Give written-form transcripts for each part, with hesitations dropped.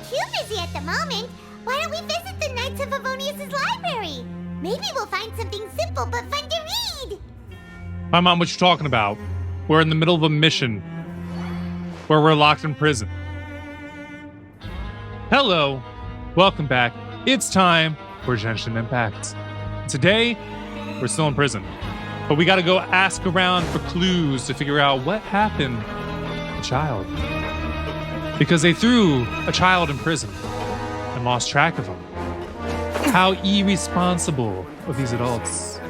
too busy at the moment. Why don't we visit the Knights of Favonius' library? Maybe we'll find something simple but fun to read. My mom, what you talking about? We're in the middle of a mission where we're locked in prison. Hello, welcome back. It's time for Genshin Impact. Today, we're still in prison, but we gotta go ask around for clues to figure out what happened to the child. Because they threw a child in prison and lost track of him. How irresponsible of these adults.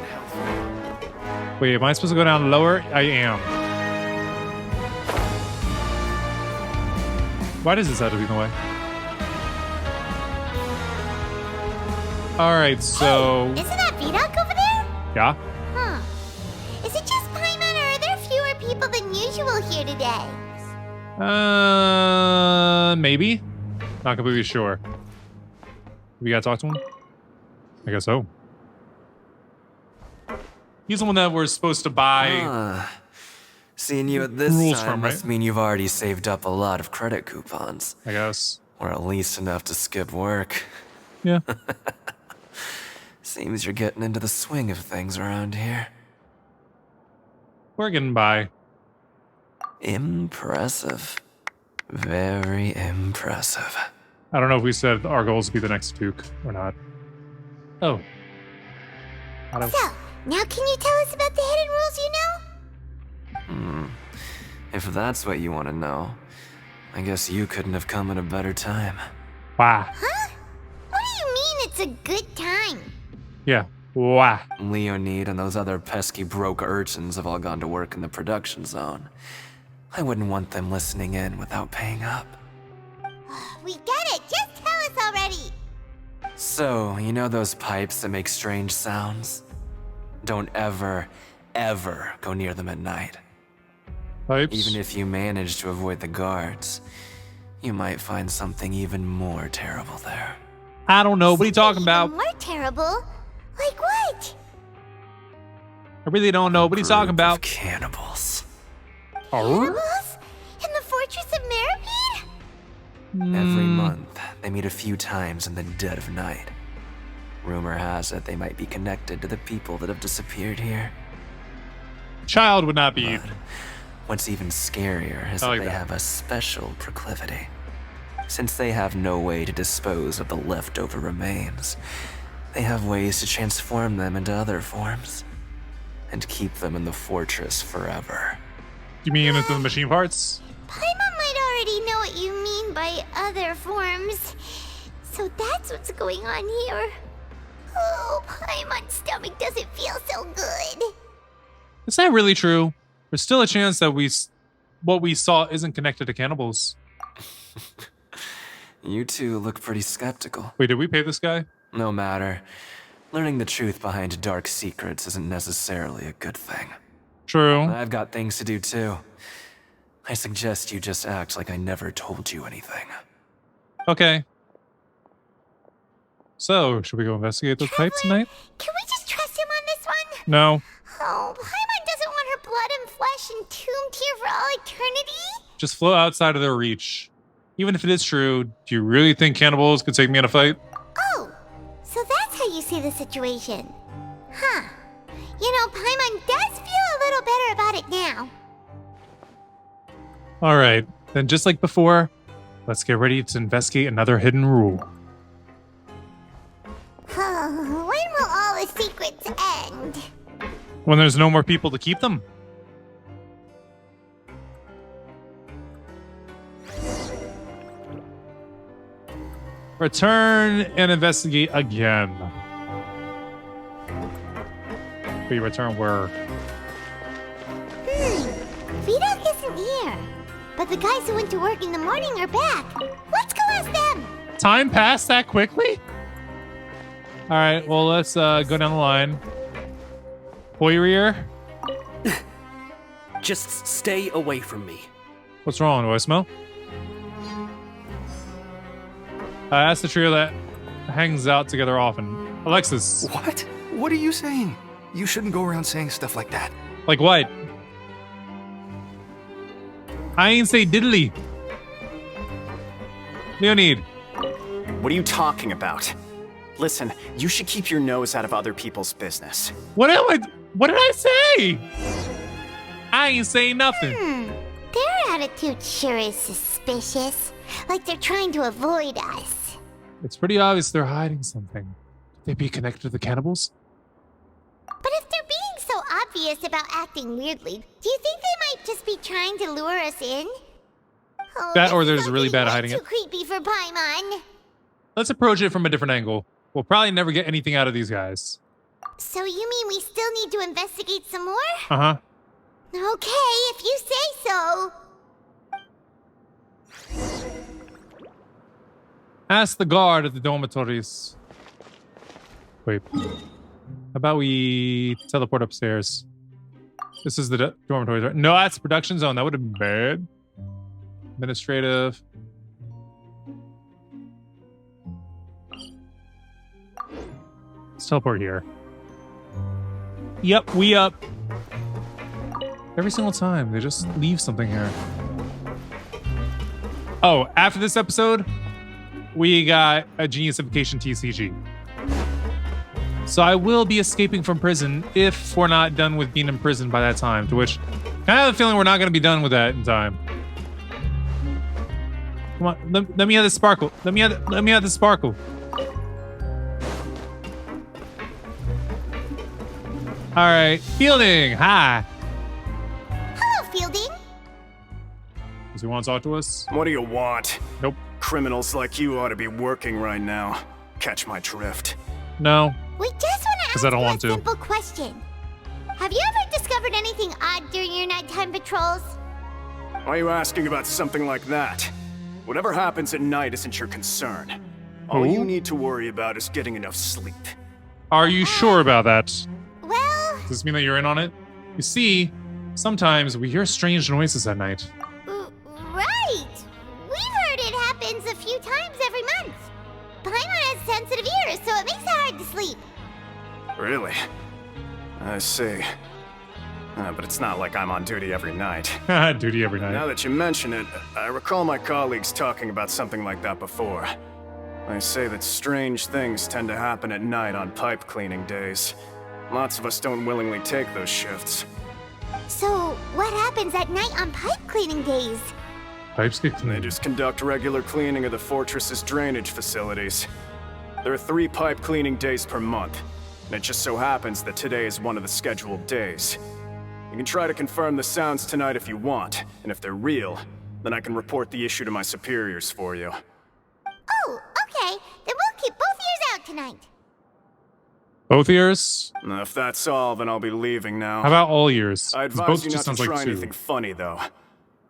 Wait, am I supposed to go down lower? I am. Why does this have to be in the way? Alright, so... Hey, isn't that Vidok over there? Yeah? Huh. Is it just Paimon, or are there fewer people than usual here today? Maybe? Not completely sure. We gotta talk to him? I guess so. He's the one that we're supposed to buy. Seeing you at this rules time from, right? must mean you've already saved up a lot of credit coupons. I guess. Or at least enough to skip work. Yeah. Seems you're getting into the swing of things around here. We're getting by. Impressive. Very impressive. I don't know if we said our goals would be the next Duke or not. Oh. So, now can you tell us about the hidden rules you know? If that's what you want to know, I guess you couldn't have come at a better time. Wow. Huh? What do you mean it's a good time? Yeah. Wow. Leonid and those other pesky broke urchins have all gone to work in the production zone. I wouldn't want them listening in without paying up. We get it. Just tell us already. So, you know those pipes that make strange sounds? Don't ever, ever go near them at night. Pipes? Even if you manage to avoid the guards, you might find something even more terrible there. I don't know. What are you talking about? More terrible? Like what? I really don't know. What are you talking Group of about? Cannibals. Cannibals? In the Fortress of Meripede? Every month, they meet a few times in the dead of night. Rumor has it they might be connected to the people that have disappeared here. Child would not be. But what's even scarier is I that like they that. have a special proclivity. Since they have no way to dispose of the leftover remains, they have ways to transform them into other forms and keep them in the fortress forever. You mean into the machine parts? Paimon might already know what you mean by other forms. So that's what's going on here. Oh, Paimon's stomach doesn't feel so good. Is that really true? There's still a chance that what we saw isn't connected to cannibals. You two look pretty skeptical. Wait, did we pay this guy? No matter. Learning the truth behind dark secrets isn't necessarily a good thing. True. I've got things to do too. I suggest you just act like I never told you anything. Okay. So, should we go investigate those pipes tonight? Can we just trust him on this one? No. Oh, Paimon doesn't want her blood and flesh entombed here for all eternity? Just float outside of their reach. Even if it is true, do you really think cannibals could take me in a fight? Oh, so that's how you see the situation. Huh. You know, Paimon does feel a little better about it now. Alright, then just like before, let's get ready to investigate another hidden rule. When will all the secrets end? When there's no more people to keep them? Return and investigate again. We return where? Vidok isn't here. But the guys who went to work in the morning are back. Let's go ask them. Time passed that quickly? Alright, well, let's go down the line. Poirier? Just stay away from me. What's wrong? Do I smell? That's the trio that hangs out together often. Alexis. What? What are you saying? You shouldn't go around saying stuff like that. Like what? I ain't say diddly. Leonid. What are you talking about? Listen, you should keep your nose out of other people's business. What did I say? I ain't saying nothing. Their attitude sure is suspicious. Like they're trying to avoid us. It's pretty obvious they're hiding something. Could they be connected to the cannibals? But if they're being so obvious about acting weirdly, do you think they might just be trying to lure us in? Oh, That or this is there's really getting bad way hiding too it. creepy for Paimon. Let's approach it from a different angle. We'll probably never get anything out of these guys. So you mean we still need to investigate some more? Uh-huh. Okay, if you say so. Ask the guard at the dormitories. Wait. How about we teleport upstairs? This is the dormitories, right? No, that's production zone. That would have been bad. Administrative. Let's teleport here. Yep, we up. Every single time, they just leave something here. Oh, after this episode, we got a geniusification TCG. So I will be escaping from prison if we're not done with being in prison by that time, to which I have a feeling we're not going to be done with that in time. Come on, let me have the sparkle. Let me have the sparkle. All right, Fielding, hi. Hello, Fielding. Does he want to talk to us? What do you want? Nope. Criminals like you ought to be working right now. Catch my drift. No. We just want to 'Cause I ask don't you want a to. simple question. Have you ever discovered anything odd during your nighttime patrols? Why are you asking about something like that? Whatever happens at night isn't your concern. All you need to worry about is getting enough sleep. Are you sure about that? Well, Does this mean that you're in on it? You see, sometimes we hear strange noises at night. right. We've heard it happens a few times every month. Paimon has sensitive ears, so it makes it hard to sleep. Really? I see. But it's not like I'm on duty every night. Duty every night. Now that you mention it, I recall my colleagues talking about something like that before. They say that strange things tend to happen at night on pipe cleaning days. Lots of us don't willingly take those shifts. So, what happens at night on pipe cleaning days? Pipes get They cleaned. just conduct regular cleaning of the fortress's drainage facilities. There are 3 pipe cleaning days per month, and it just so happens that today is one of the scheduled days. You can try to confirm the sounds tonight if you want, and if they're real, then I can report the issue to my superiors for you. Oh, okay. Then we'll keep both ears out tonight. Both ears? Now, if that's all, then I'll be leaving now. How about all ears? I 'Cause advise both you just not to sounds try like two. anything funny, though.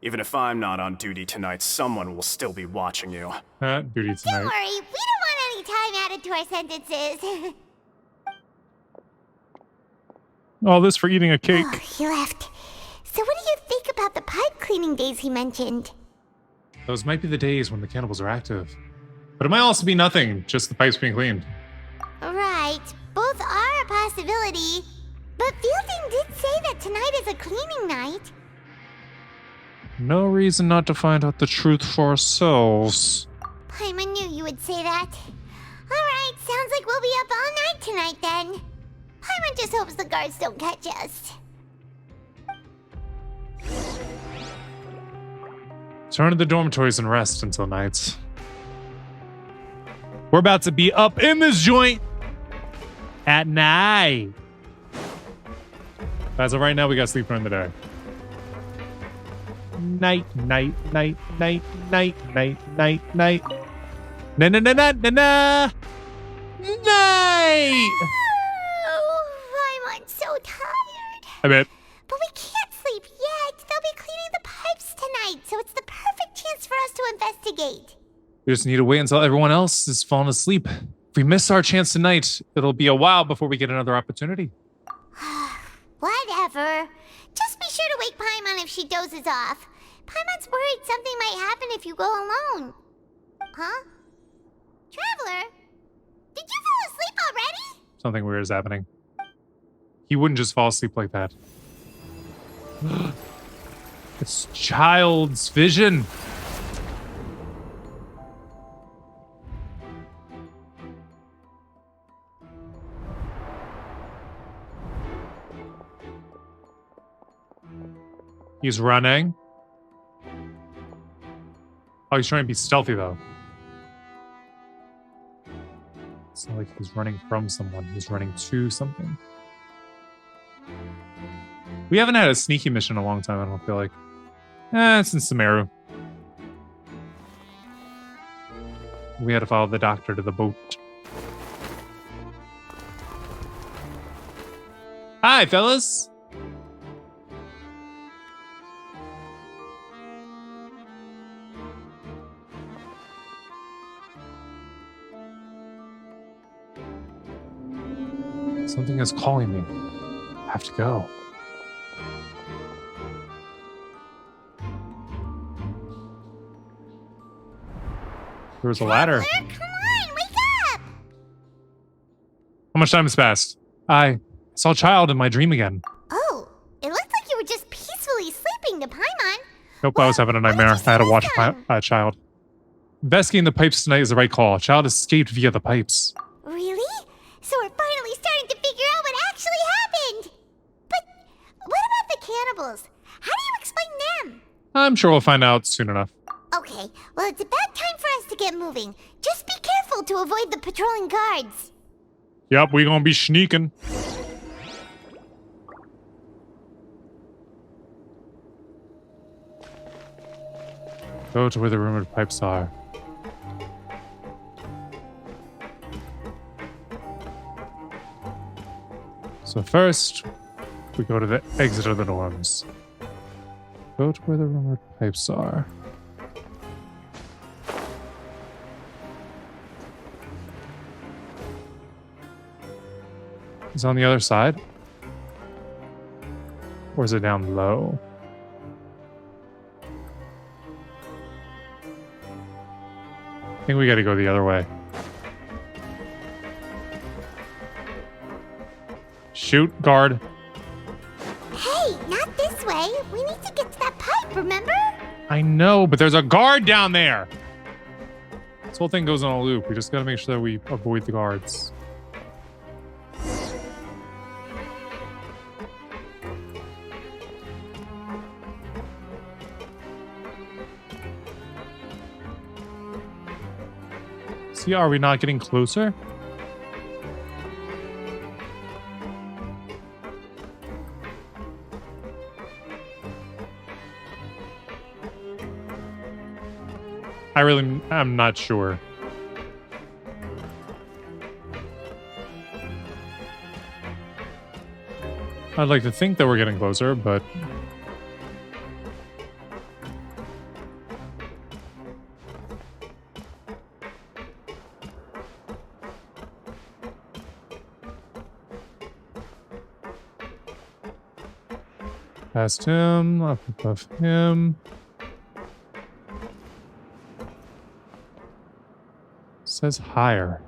Even if I'm not on duty tonight, someone will still be watching you. Duty Don't tonight. worry, we don't want any time added to our sentences. All this for eating a cake. Oh, he left. So what do you think about the pipe cleaning days he mentioned? Those might be the days when the cannibals are active. But it might also be nothing, just the pipes being cleaned. Right, both are a possibility. But Fielding did say that tonight is a cleaning night. No reason not to find out the truth for ourselves. Paimon knew you would say that. Alright, sounds like we'll be up all night tonight then. Paimon just hopes the guards don't catch us. Turn to the dormitories and rest until night. We're about to be up in this joint at night. As of right now, we got sleep during the day. Night, night, night, night, night, night, night, night. Na na na na na na. Night. Oh, I'm so tired. I bet. But we can't sleep yet. They'll be cleaning the pipes tonight, so it's the perfect chance for us to investigate. We just need to wait until everyone else is fallen asleep. If we miss our chance tonight, it'll be a while before we get another opportunity. Whatever. Just be sure to wake Paimon if she dozes off. Paimon's worried something might happen if you go alone. Huh? Traveler? Did you fall asleep already? Something weird is happening. He wouldn't just fall asleep like that. It's child's vision. He's running. Oh, he's trying to be stealthy, though. It's not like he's running from someone. He's running to something. We haven't had a sneaky mission in a long time, I don't feel like. It's in Sumeru. We had to follow the doctor to the boat. Hi, fellas! Something is calling me. I have to go. There was a ladder. Come on, wake up! How much time has passed? I saw a child in my dream again. Oh, it looked like you were just peacefully sleeping to Paimon. Nope, I was having a nightmare. did you I had to say watch this time? a child. Investigating the pipes tonight is the right call. A child escaped via the pipes. Really? So we're finally starting to figure out what actually happened. But what about the cannibals? How do you explain them? I'm sure we'll find out soon enough. Okay, well, it's about time for us to get moving. Just be careful to avoid the patrolling guards. Yep, we gonna be sneaking. Go to where the rumored pipes are. So first, we go to the exit of the dorms. Go to where the rumored pipes are. Is it on the other side? Or is it down low? I think we gotta go the other way. Shoot, guard. Hey, not this way. We need to get to that pipe, remember? I know, but there's a guard down there! This whole thing goes on a loop. We just gotta make sure that we avoid the guards. See, are we not getting closer? I'm not sure. I'd like to think that we're getting closer, but... Past him, up above him. Says higher.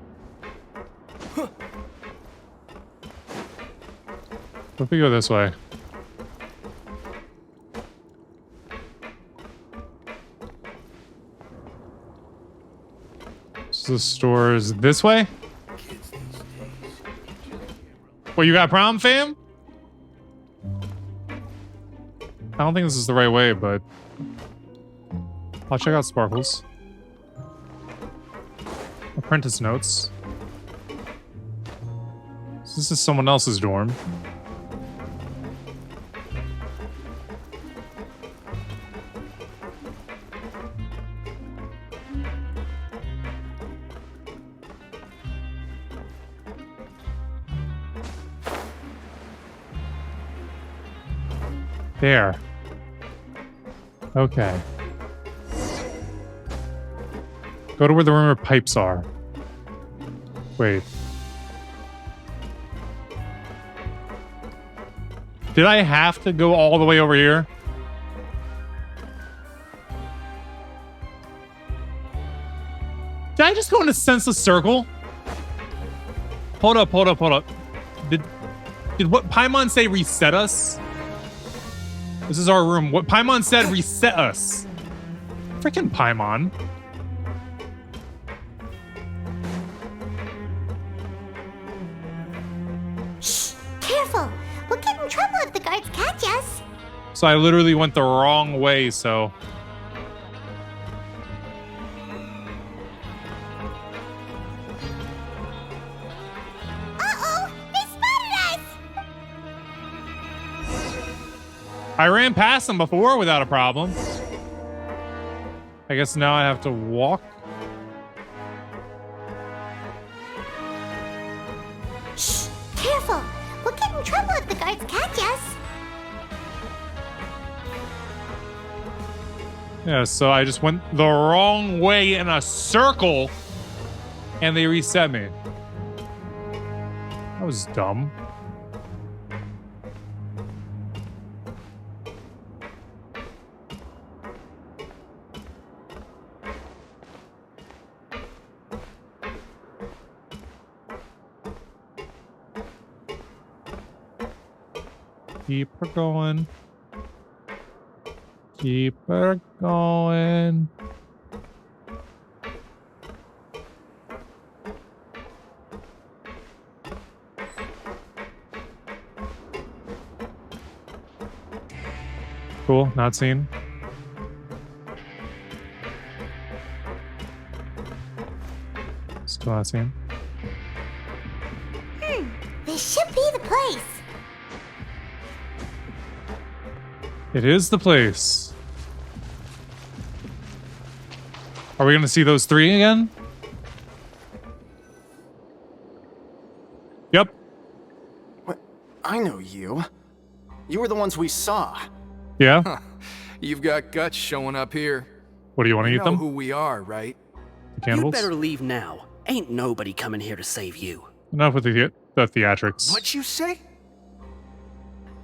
What if we go this way? So the store is this way? What, you got a problem, fam? I don't think this is the right way, but I'll check out Sparkles. Apprentice notes. So this is someone else's dorm. There. Okay. Go to where the rumored pipes are. Wait. Did I have to go all the way over here? Did I just go in a senseless circle? Hold up. Did what Paimon say reset us? This is our room. What Paimon said reset us. Freaking Paimon. Shh! Careful! We'll get in trouble if the guards catch us. So I literally went the wrong way, so... Uh-oh! They spotted us! I ran past them before without a problem. I guess now I have to walk. Shh! Careful! We'll get in trouble if the guards catch us. Yeah, so I just went the wrong way in a circle, and they reset me. That was dumb. Keep her going. Keep her going. Cool, not seen. Still not seen. This should be the place. It is the place. Are we going to see those three again? Yep. What? I know you. You were the ones we saw. Yeah. You've got guts showing up here. What do you want to You eat know them? who we are, right? The cannibals? You better leave now. Ain't nobody coming here to save you. Enough with the theatrics. What you say?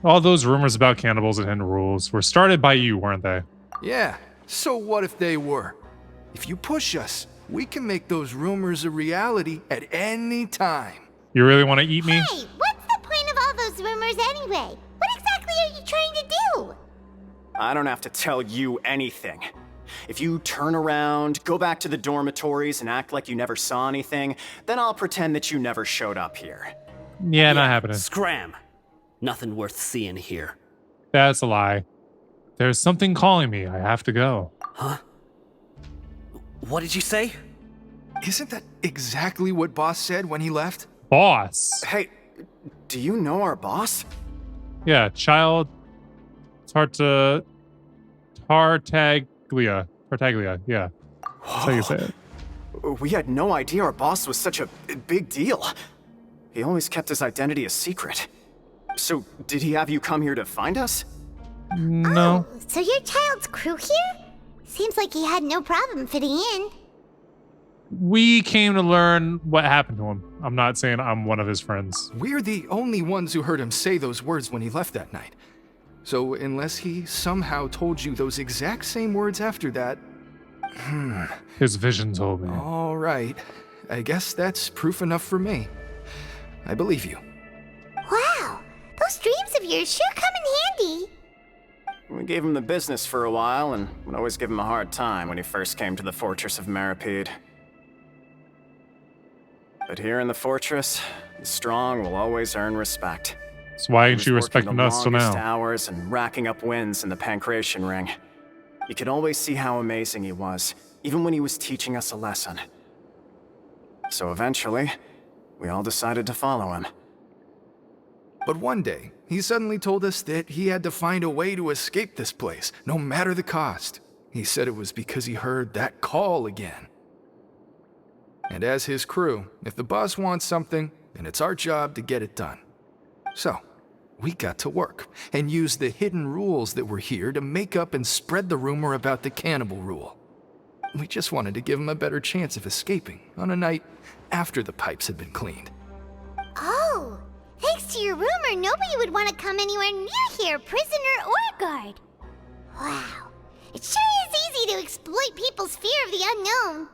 All those rumors about cannibals and hidden rules were started by you, weren't they? Yeah. So what if they were? If you push us, we can make those rumors a reality at any time. You really want to eat me? Hey, what's the point of all those rumors anyway? What exactly are you trying to do? I don't have to tell you anything. If you turn around, go back to the dormitories, and act like you never saw anything, then I'll pretend that you never showed up here. Yeah, not happening. Scram. Nothing worth seeing here. That's a lie. There's something calling me. I have to go. Huh? What did you say? Isn't that exactly what Boss said when he left? Boss. Hey, do you know our boss? Yeah, child. Tartaglia. Tartaglia, yeah. That's how you say it. We had no idea our boss was such a big deal. He always kept his identity a secret. So, did he have you come here to find us? No. Oh, so your child's crew here? Seems like he had no problem fitting in. We came to learn what happened to him. I'm not saying I'm one of his friends. We're the only ones who heard him say those words when he left that night. So unless he somehow told you those exact same words after that... His vision told me. All right. I guess that's proof enough for me. I believe you. Wow, those dreams of yours sure come in handy. We gave him the business for a while, and would always give him a hard time when he first came to the fortress of Maripede. But here in the fortress, the strong will always earn respect. So why He ain't was you working respecting the us till longest now? hours and racking up wins in the Pancration ring. You could always see how amazing he was, even when he was teaching us a lesson. So eventually, we all decided to follow him. But one day, he suddenly told us that he had to find a way to escape this place, no matter the cost. He said it was because he heard that call again. And as his crew, if the boss wants something, then it's our job to get it done. So, we got to work and used the hidden rules that were here to make up and spread the rumor about the cannibal rule. We just wanted to give him a better chance of escaping on a night after the pipes had been cleaned. Oh, thanks to your rumor, nobody would want to come anywhere near here, prisoner or guard. Wow, it sure is easy to exploit people's fear of the unknown.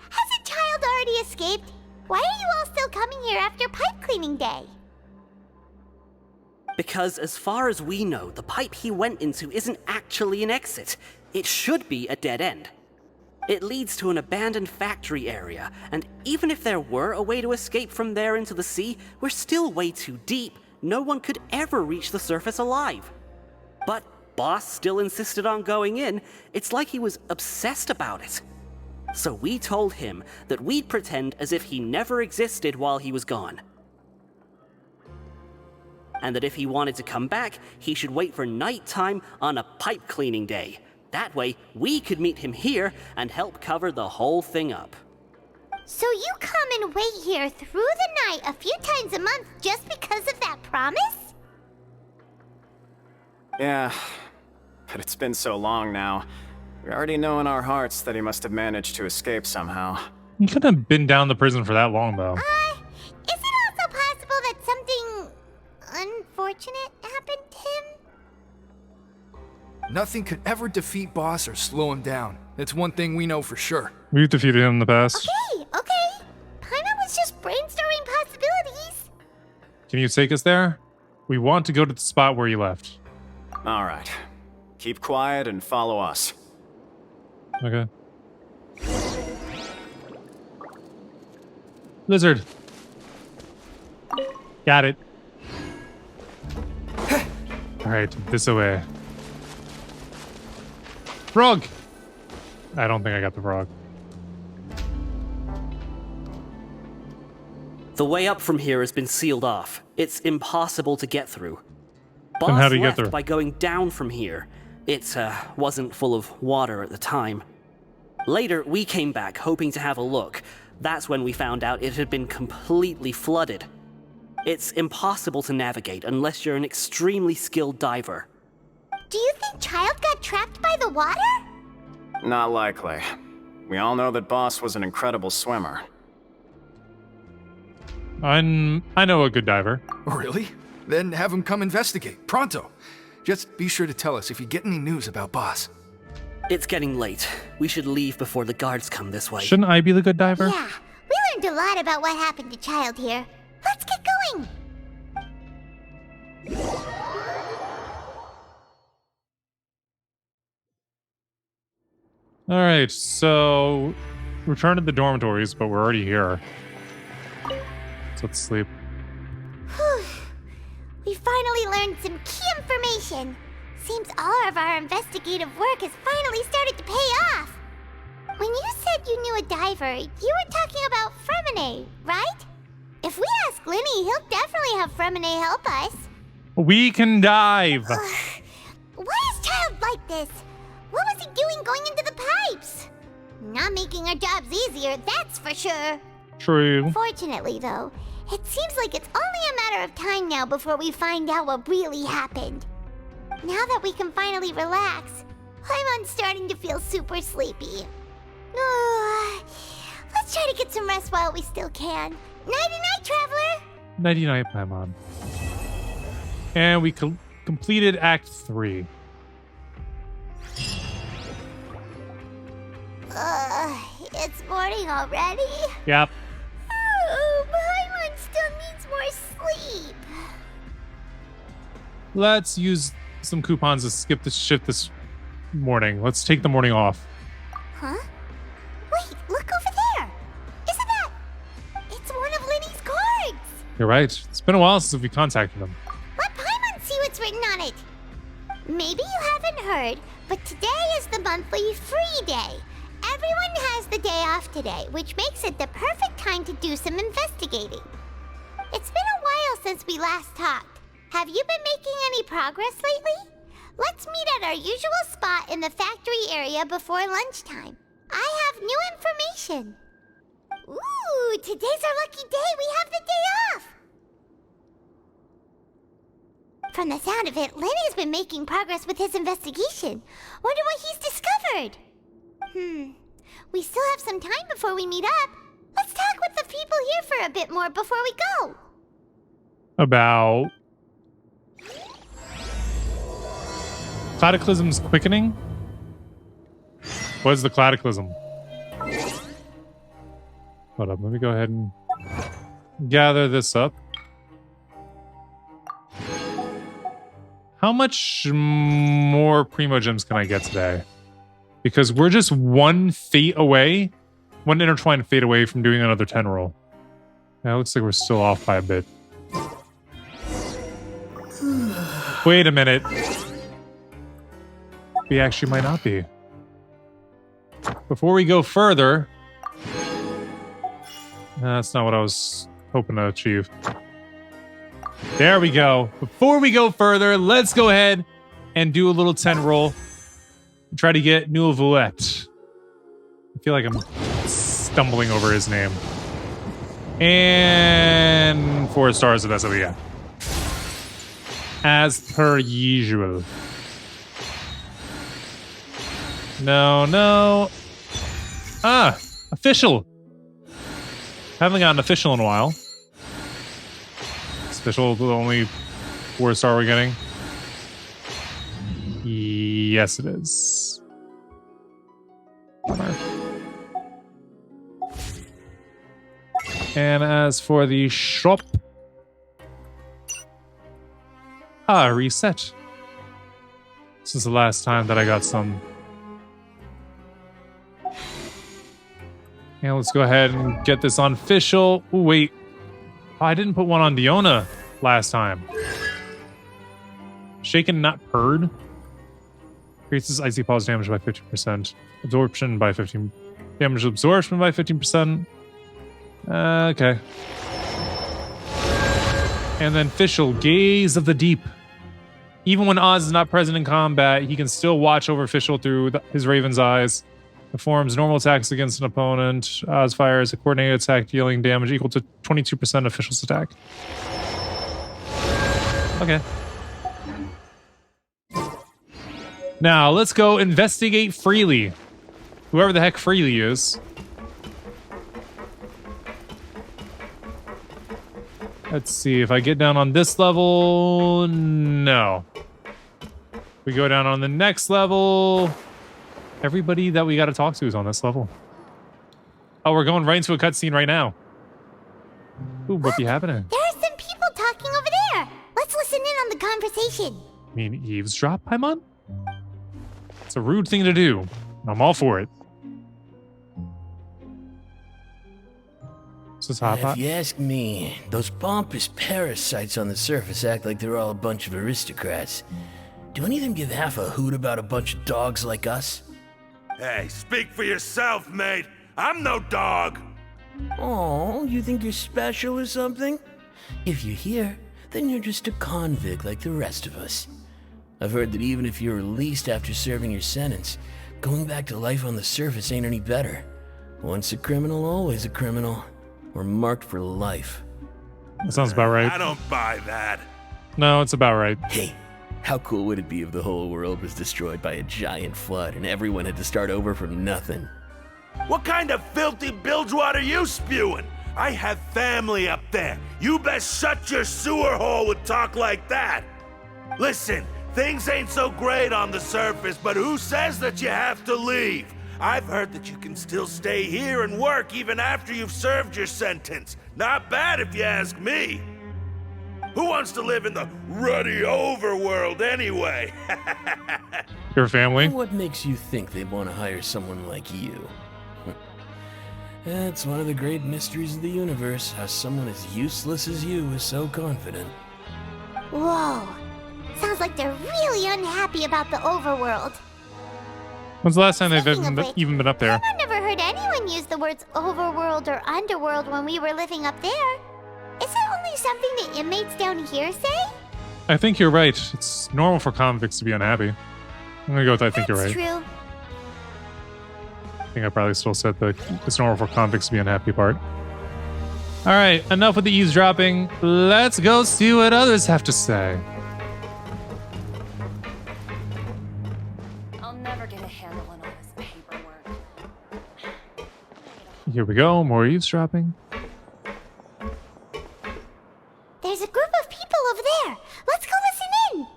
Hasn't Child already escaped? Why are you all still coming here after pipe cleaning day? Because as far as we know, the pipe he went into isn't actually an exit. It should be a dead end. It leads to an abandoned factory area, and even if there were a way to escape from there into the sea, we're still way too deep. No one could ever reach the surface alive. But Boss still insisted on going in. It's like he was obsessed about it. So we told him that we'd pretend as if he never existed while he was gone. And that if he wanted to come back, he should wait for nighttime on a pipe cleaning day. That way, we could meet him here and help cover the whole thing up. So you come and wait here through the night a few times a month just because of that promise? Yeah, but it's been so long now. We already know in our hearts that he must have managed to escape somehow. He couldn't have been down the prison for that long, though. Is it also possible that something unfortunate happened to him? Nothing could ever defeat Boss or slow him down. It's one thing we know for sure. We've defeated him in the past. Okay. Paimon was just brainstorming possibilities. Can you take us there? We want to go to the spot where you left. All right. Keep quiet and follow us. Okay. Lizard. Got it. Alright, this away. Frog! I don't think I got the frog. The way up from here has been sealed off. It's impossible to get through. Then how Boss do you get left through? by going down from here. It wasn't full of water at the time. Later, we came back hoping to have a look. That's when we found out it had been completely flooded. It's impossible to navigate unless you're an extremely skilled diver. Do you think Child got trapped by the water? Not likely. We all know that Boss was an incredible swimmer. I know a good diver. Really? Then have him come investigate. Pronto. Just be sure to tell us if you get any news about Boss. It's getting late. We should leave before the guards come this way. Shouldn't I be the good diver? Yeah, we learned a lot about what happened to Child here. Let's get going. Alright, so return to the dormitories, but we're already here. So let's sleep. Whew. We finally learned some key information. Seems all of our investigative work has finally started to pay off. When you said you knew a diver, you were talking about Fremine, right? If we ask Linny, he'll definitely have Fremine help us. We can dive! Why is Child like this? What was he doing going into the pipes? Not making our jobs easier, that's for sure. True. Fortunately, though, it seems like it's only a matter of time now before we find out what really happened. Now that we can finally relax, I'm starting to feel super sleepy. Let's try to get some rest while we still can. Nighty-night, Traveler! Nighty-night, Paimon. And we completed Act 3. It's morning already? Yep. Oh, Paimon still needs more sleep. Let's use some coupons to skip this shift this morning. Let's take the morning off. Huh? Wait, look over there! Isn't that... It's one of Linny's cards! You're right. It's been a while since we contacted them. Let Paimon see what's written on it. Maybe you haven't heard, but today is the monthly free day. Everyone has the day off today, which makes it the perfect time to do some investigating. It's been a while since we last talked. Have you been making any progress lately? Let's meet at our usual spot in the factory area before lunchtime. I have new information. Ooh, today's our lucky day. We have the day off. From the sound of it, Lenny's been making progress with his investigation. Wonder what he's discovered. We still have some time before we meet up. Let's talk with the people here for a bit more before we go. About Cataclysm's quickening? What is the Cataclysm? Hold up, let me go ahead and gather this up. How much more Primo Gems can I get today? Because we're just one fate away, one intertwined fate away from doing another 10 roll. Yeah, it looks like we're still off by a bit. Wait a minute. We actually might not be. Before we go further... That's not what I was hoping to achieve. There we go. Before we go further, let's go ahead and do a little 10 roll. Try to get Nouvelette. I feel like I'm stumbling over his name. And 4 stars, so that's what we got. As per usual. No. Ah, official. Haven't gotten official in a while. Is official the only 4 star we're getting? Yes, it is. Bummer. And as for the shop, reset. This is the last time that I got some. And let's go ahead and get this on official. Ooh, wait. Oh, I didn't put one on Diona last time. Shaken, not purred. Increases icy pulse damage by 15%. Absorption by 15%. Damage absorption by 15%. Okay. And then Fischl, Gaze of the Deep. Even when Oz is not present in combat, he can still watch over Fischl through his Raven's eyes. Performs normal attacks against an opponent. Oz fires a coordinated attack dealing damage equal to 22% of Fischl's attack. Okay. Now, let's go investigate Freely. Whoever the heck Freely is. Let's see, if I get down on this level... No. We go down on the next level... Everybody that we got to talk to is on this level. Oh, we're going right into a cutscene right now. Ooh, what be happening? There are some people talking over there. Let's listen in on the conversation. You mean eavesdrop, Paimon? It's a rude thing to do. I'm all for it. This is hot. If you ask me, those pompous parasites on the surface act like they're all a bunch of aristocrats. Do any of them give half a hoot about a bunch of dogs like us? Hey, speak for yourself, mate. I'm no dog. Oh, you think you're special or something? If you're here, then you're just a convict like the rest of us. I've heard that even if you're released after serving your sentence, going back to life on the surface ain't any better. Once a criminal, always a criminal. We're marked for life. That sounds about right. I don't buy that. No, it's about right. Hey, how cool would it be if the whole world was destroyed by a giant flood and everyone had to start over from nothing? What kind of filthy bilgewater are you spewing? I have family up there. You best shut your sewer hole with talk like that. Listen, things ain't so great on the surface, but who says that you have to leave? I've heard that you can still stay here and work even after you've served your sentence. Not bad if you ask me. Who wants to live in the ruddy overworld anyway? Your family? What makes you think they'd want to hire someone like you? That's one of the great mysteries of the universe, how someone as useless as you is so confident. Whoa. Sounds like they're really unhappy about the overworld. When's the last time they've Speaking of which, even been up there? I've never heard anyone use the words overworld or underworld when we were living up there. Is it only something the inmates down here say? I think you're right. It's normal for convicts to be unhappy. I'm gonna go with I think you're right. True. I think I probably still said the it's normal for convicts to be unhappy part. Alright, enough with the eavesdropping. Let's go see what others have to say. I'll never get a handle on all this paperwork. Here we go, more eavesdropping. There's a group of people over there. Let's go listen in.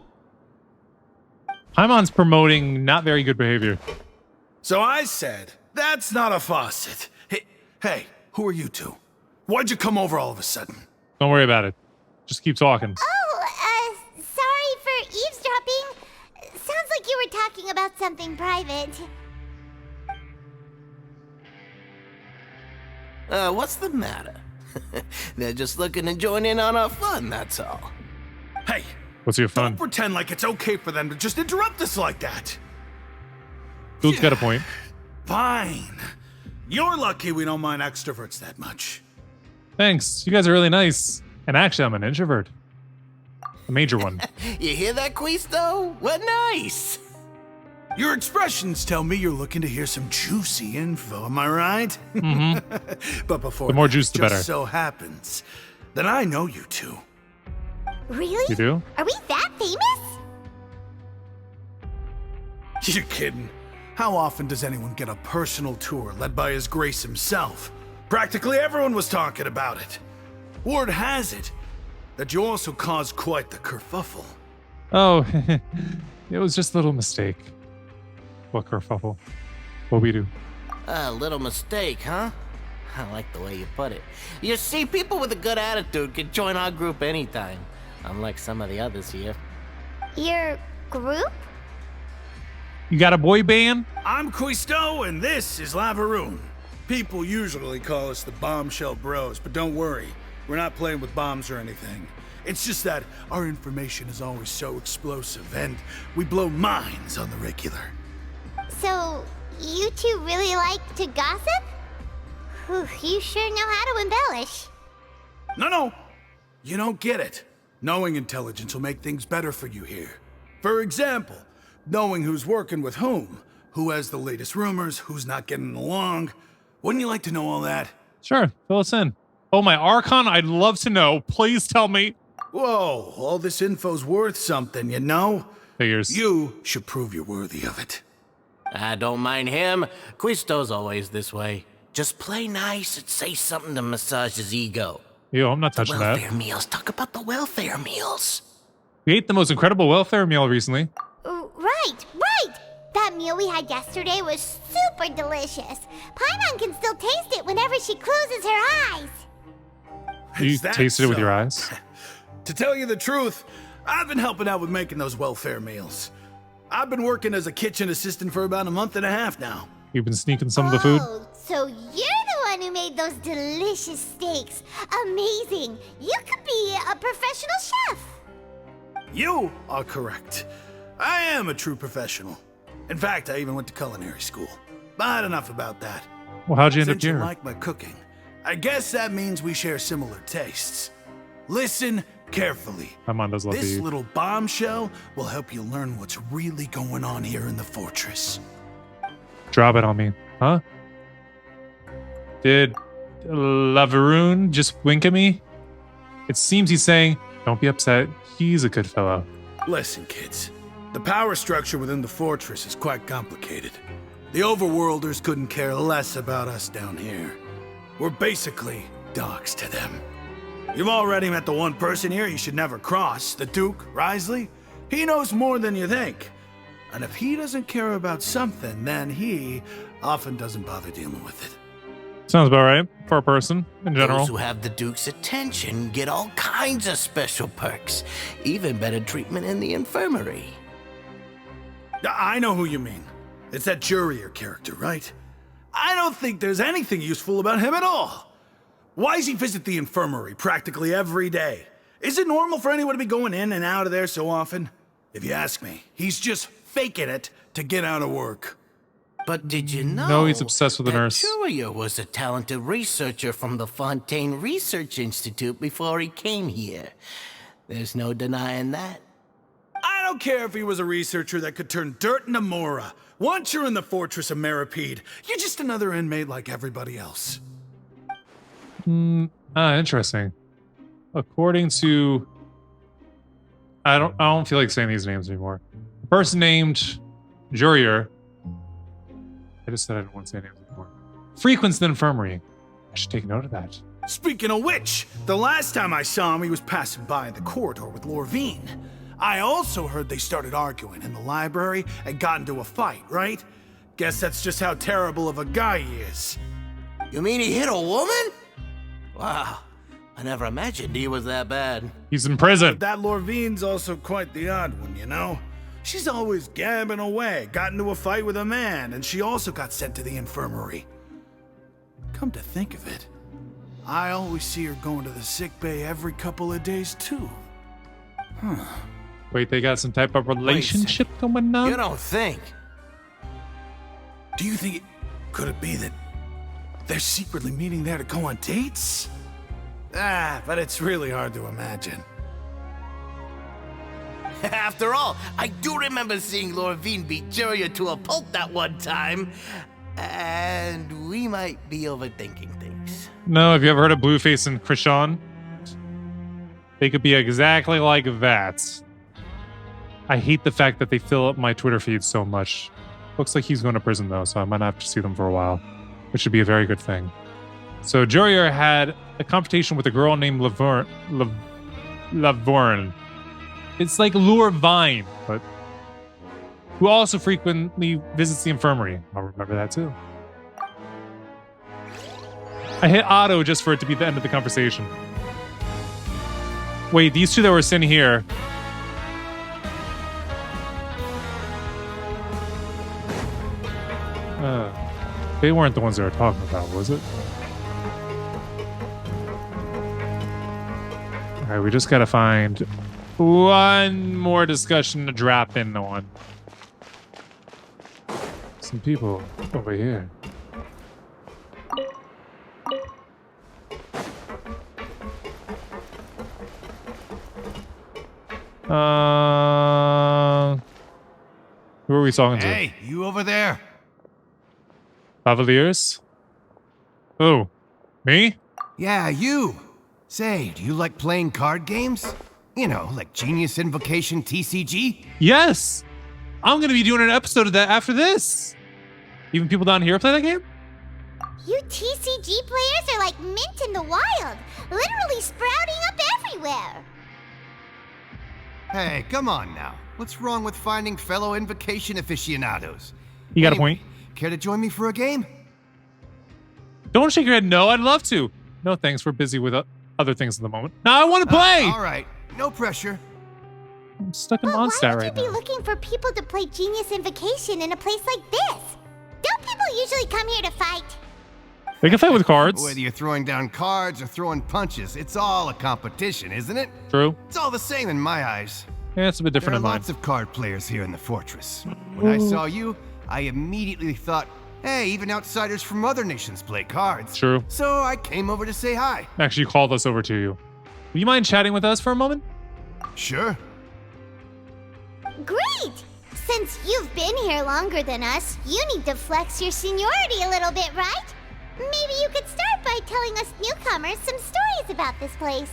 Paimon's promoting not very good behavior. So I said, that's not a faucet. Hey, who are you two? Why'd you come over all of a sudden? Don't worry about it. Just keep talking. Oh, sorry for eavesdropping. Sounds like you were talking about something private. What's the matter? They're just looking to join in on our fun, that's all. Hey, What's your fun? don't pretend like it's okay for them to just interrupt us like that. Dude's got a point. Fine. You're lucky we don't mind extroverts that much. Thanks. You guys are really nice. And actually, I'm an introvert. A major one. You hear that, Quisto? What nice! Your expressions tell me you're looking to hear some juicy info, am I right? Mm-hmm. But before The more that juice, the just better. so happens that I know you two. Really? You do? Are we that famous? You're kidding. How often does anyone get a personal tour led by His Grace himself? Practically everyone was talking about it. Word has it that you also caused quite the kerfuffle. Oh, it was just a little mistake. What kerfuffle? What we do? A little mistake, huh? I like the way you put it. You see, people with a good attitude can join our group anytime, unlike some of the others here. Your group? You got a boy band? I'm Quisto, and this is Lavaroon. People usually call us the Bombshell Bros, but don't worry, we're not playing with bombs or anything. It's just that our information is always so explosive, and we blow minds on the regular. So, you two really like to gossip? Whew, you sure know how to embellish. No, you don't get it. Knowing intelligence will make things better for you here. For example, knowing who's working with whom, who has the latest rumors, who's not getting along. Wouldn't you like to know all that? Sure, fill us in. Oh, my Archon, I'd love to know. Please tell me. Whoa, all this info's worth something, you know? Figures. You should prove you're worthy of it. I don't mind him. Quisto's always this way. Just play nice and say something to massage his ego. Yo, I'm not touching Welfare that. meals. Talk about the welfare meals. We ate the most incredible welfare meal recently. Right. That meal we had yesterday was super delicious. Paimon can still taste it whenever she closes her eyes. You Is that tasted it with so? your eyes? To tell you the truth, I've been helping out with making those welfare meals. I've been working as a kitchen assistant for about a month and a half now. You've been sneaking some of the food? Oh, so you're the one who made those delicious steaks. Amazing. You could be a professional chef. You are correct. I am a true professional. In fact, I even went to culinary school. But enough about that. Well, how'd you end up Since you here? like my cooking, I guess that means we share similar tastes. Listen carefully. My mom does love to This eat. little bombshell will help you learn what's really going on here in the fortress. Drop it on me. Huh? Did Lavaroon just wink at me? It seems he's saying, don't be upset. He's a good fellow. Listen, kids. The power structure within the fortress is quite complicated. The overworlders couldn't care less about us down here. We're basically dogs to them. You've already met the one person here you should never cross, the Duke, Risley. He knows more than you think. And if he doesn't care about something, then he often doesn't bother dealing with it. Sounds about right for a person in general. Those who have the Duke's attention get all kinds of special perks, even better treatment in the infirmary. I know who you mean. It's that Jurier character, right? I don't think there's anything useful about him at all. Why does he visit the infirmary practically every day? Is it normal for anyone to be going in and out of there so often? If you ask me, he's just faking it to get out of work. But did you know? No, he's obsessed with the that nurse. Jurier was a talented researcher from the Fontaine Research Institute before he came here. There's no denying that. I don't care if he was a researcher that could turn dirt into Mora. Once you're in the fortress of Meripede, you're just another inmate like everybody else. Interesting. According to, I don't feel like saying these names anymore. A person named Jurier. I just said I didn't want to say names anymore. Frequents the infirmary. I should take note of that. Speaking of which, the last time I saw him, he was passing by the corridor with Lorvine. I also heard they started arguing in the library and got into a fight, right? Guess that's just how terrible of a guy he is. You mean he hit a woman? Wow, I never imagined he was that bad. He's in prison. That Lorvine's also quite the odd one, you know? She's always gabbing away, got into a fight with a man, and she also got sent to the infirmary. Come to think of it, I always see her going to the sick bay every couple of days, too. Wait, they got some type of relationship going on? You don't think? Do you think could it be that they're secretly meeting there to go on dates? But it's really hard to imagine. After all, I do remember seeing Lorvine beat Juria to a pulp that one time. And we might be overthinking things. No, have you ever heard of Blueface and Krishan? They could be exactly like that. I hate the fact that they fill up my Twitter feed so much. Looks like he's going to prison though, so I might not have to see them for a while, which should be a very good thing. So Juria had a confrontation with a girl named Lavorn. It's like Lure Vine, but who also frequently visits the infirmary. I'll remember that too. I hit auto just for it to be the end of the conversation. Wait, these two that were sitting here. They weren't the ones they were talking about, was it? All right, we just gotta find one more discussion to drop in on. Some people over here. Who are we talking to? Hey, you over there? Cavaliers? Oh, me? Yeah, you. Say, do you like playing card games? You know, like Genius Invocation TCG? Yes! I'm going to be doing an episode of that after this. Even people down here play that game? You TCG players are like mint in the wild, literally sprouting up everywhere. Hey, come on now. What's wrong with finding fellow Invocation aficionados? You got a point. Care to join me for a game? Don't shake your head. No, I'd love to. No, thanks. We're busy with other things at the moment. No, I want to play. All right. No pressure. I'm stuck in But why Mondstadt would right you be now. looking for people to play Genius Invocation in a place like this? Don't people usually come here to fight? They can fight with cards. Whether you're throwing down cards or throwing punches, it's all a competition, isn't it? True. It's all the same in my eyes. Yeah, it's a bit There different are in mine. lots of card players here in the fortress. When I saw you, I immediately thought, hey, even outsiders from other nations play cards. True. So I came over to say hi. Actually, called us over to you. Will you mind chatting with us for a moment? Sure. Great! Since you've been here longer than us, you need to flex your seniority a little bit, right? Maybe you could start by telling us newcomers some stories about this place.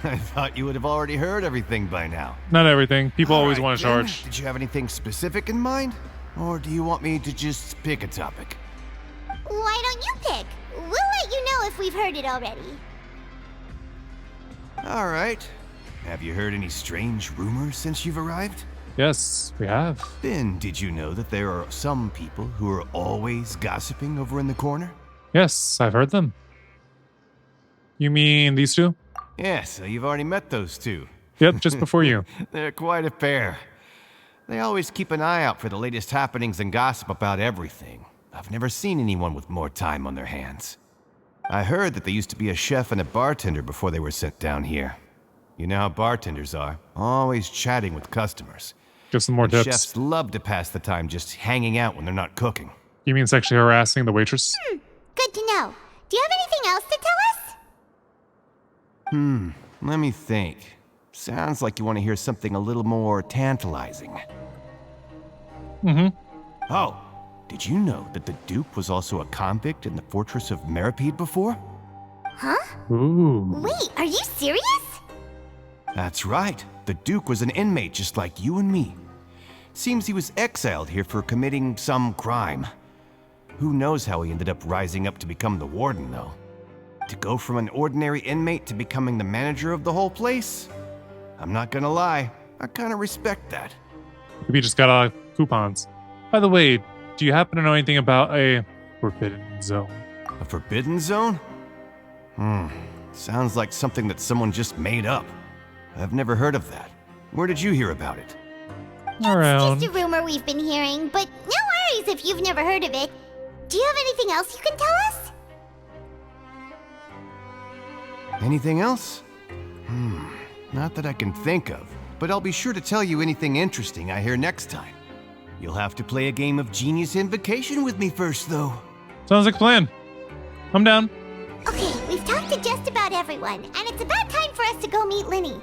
I thought you would have already heard everything by now. Not everything. People always All want to right, then. charge. Did you have anything specific in mind? Or do you want me to just pick a topic? Why don't you pick? We'll let you know if we've heard it already. All right. Have you heard any strange rumors since you've arrived? Yes, we have. Then did you know that there are some people who are always gossiping over in the corner? Yes, I've heard them. You mean these two? Yeah, so you've already met those two. Yep, just before you. They're quite a pair. They always keep an eye out for the latest happenings and gossip about everything. I've never seen anyone with more time on their hands. I heard that they used to be a chef and a bartender before they were sent down here. You know how bartenders are, always chatting with customers. Give some more And tips. chefs love to pass the time just hanging out when they're not cooking. You mean sexually harassing the waitress? Good to know. Do you have anything else to tell us? Let me think. Sounds like you want to hear something a little more tantalizing. Oh, did you know that the Duke was also a convict in the fortress of Meripede before? Ooh. Wait, are you serious? That's right. The Duke was an inmate just like you and me. Seems he was exiled here for committing some crime. Who knows how he ended up rising up to become the Warden, though. To go from an ordinary inmate to becoming the manager of the whole place? I'm not gonna lie, I kinda respect that. We just got coupons. By the way, do you happen to know anything about a forbidden zone? A forbidden zone? Sounds like something that someone just made up. I've never heard of that. Where did you hear about it? Around. Just a rumor we've been hearing, but no worries if you've never heard of it. Do you have anything else you can tell us? Anything else? Not that I can think of, but I'll be sure to tell you anything interesting I hear next time. You'll have to play a game of Genius Invocation with me first, though. Sounds like a plan. I'm down. Okay, we've talked to just about everyone, and it's about time for us to go meet Linny.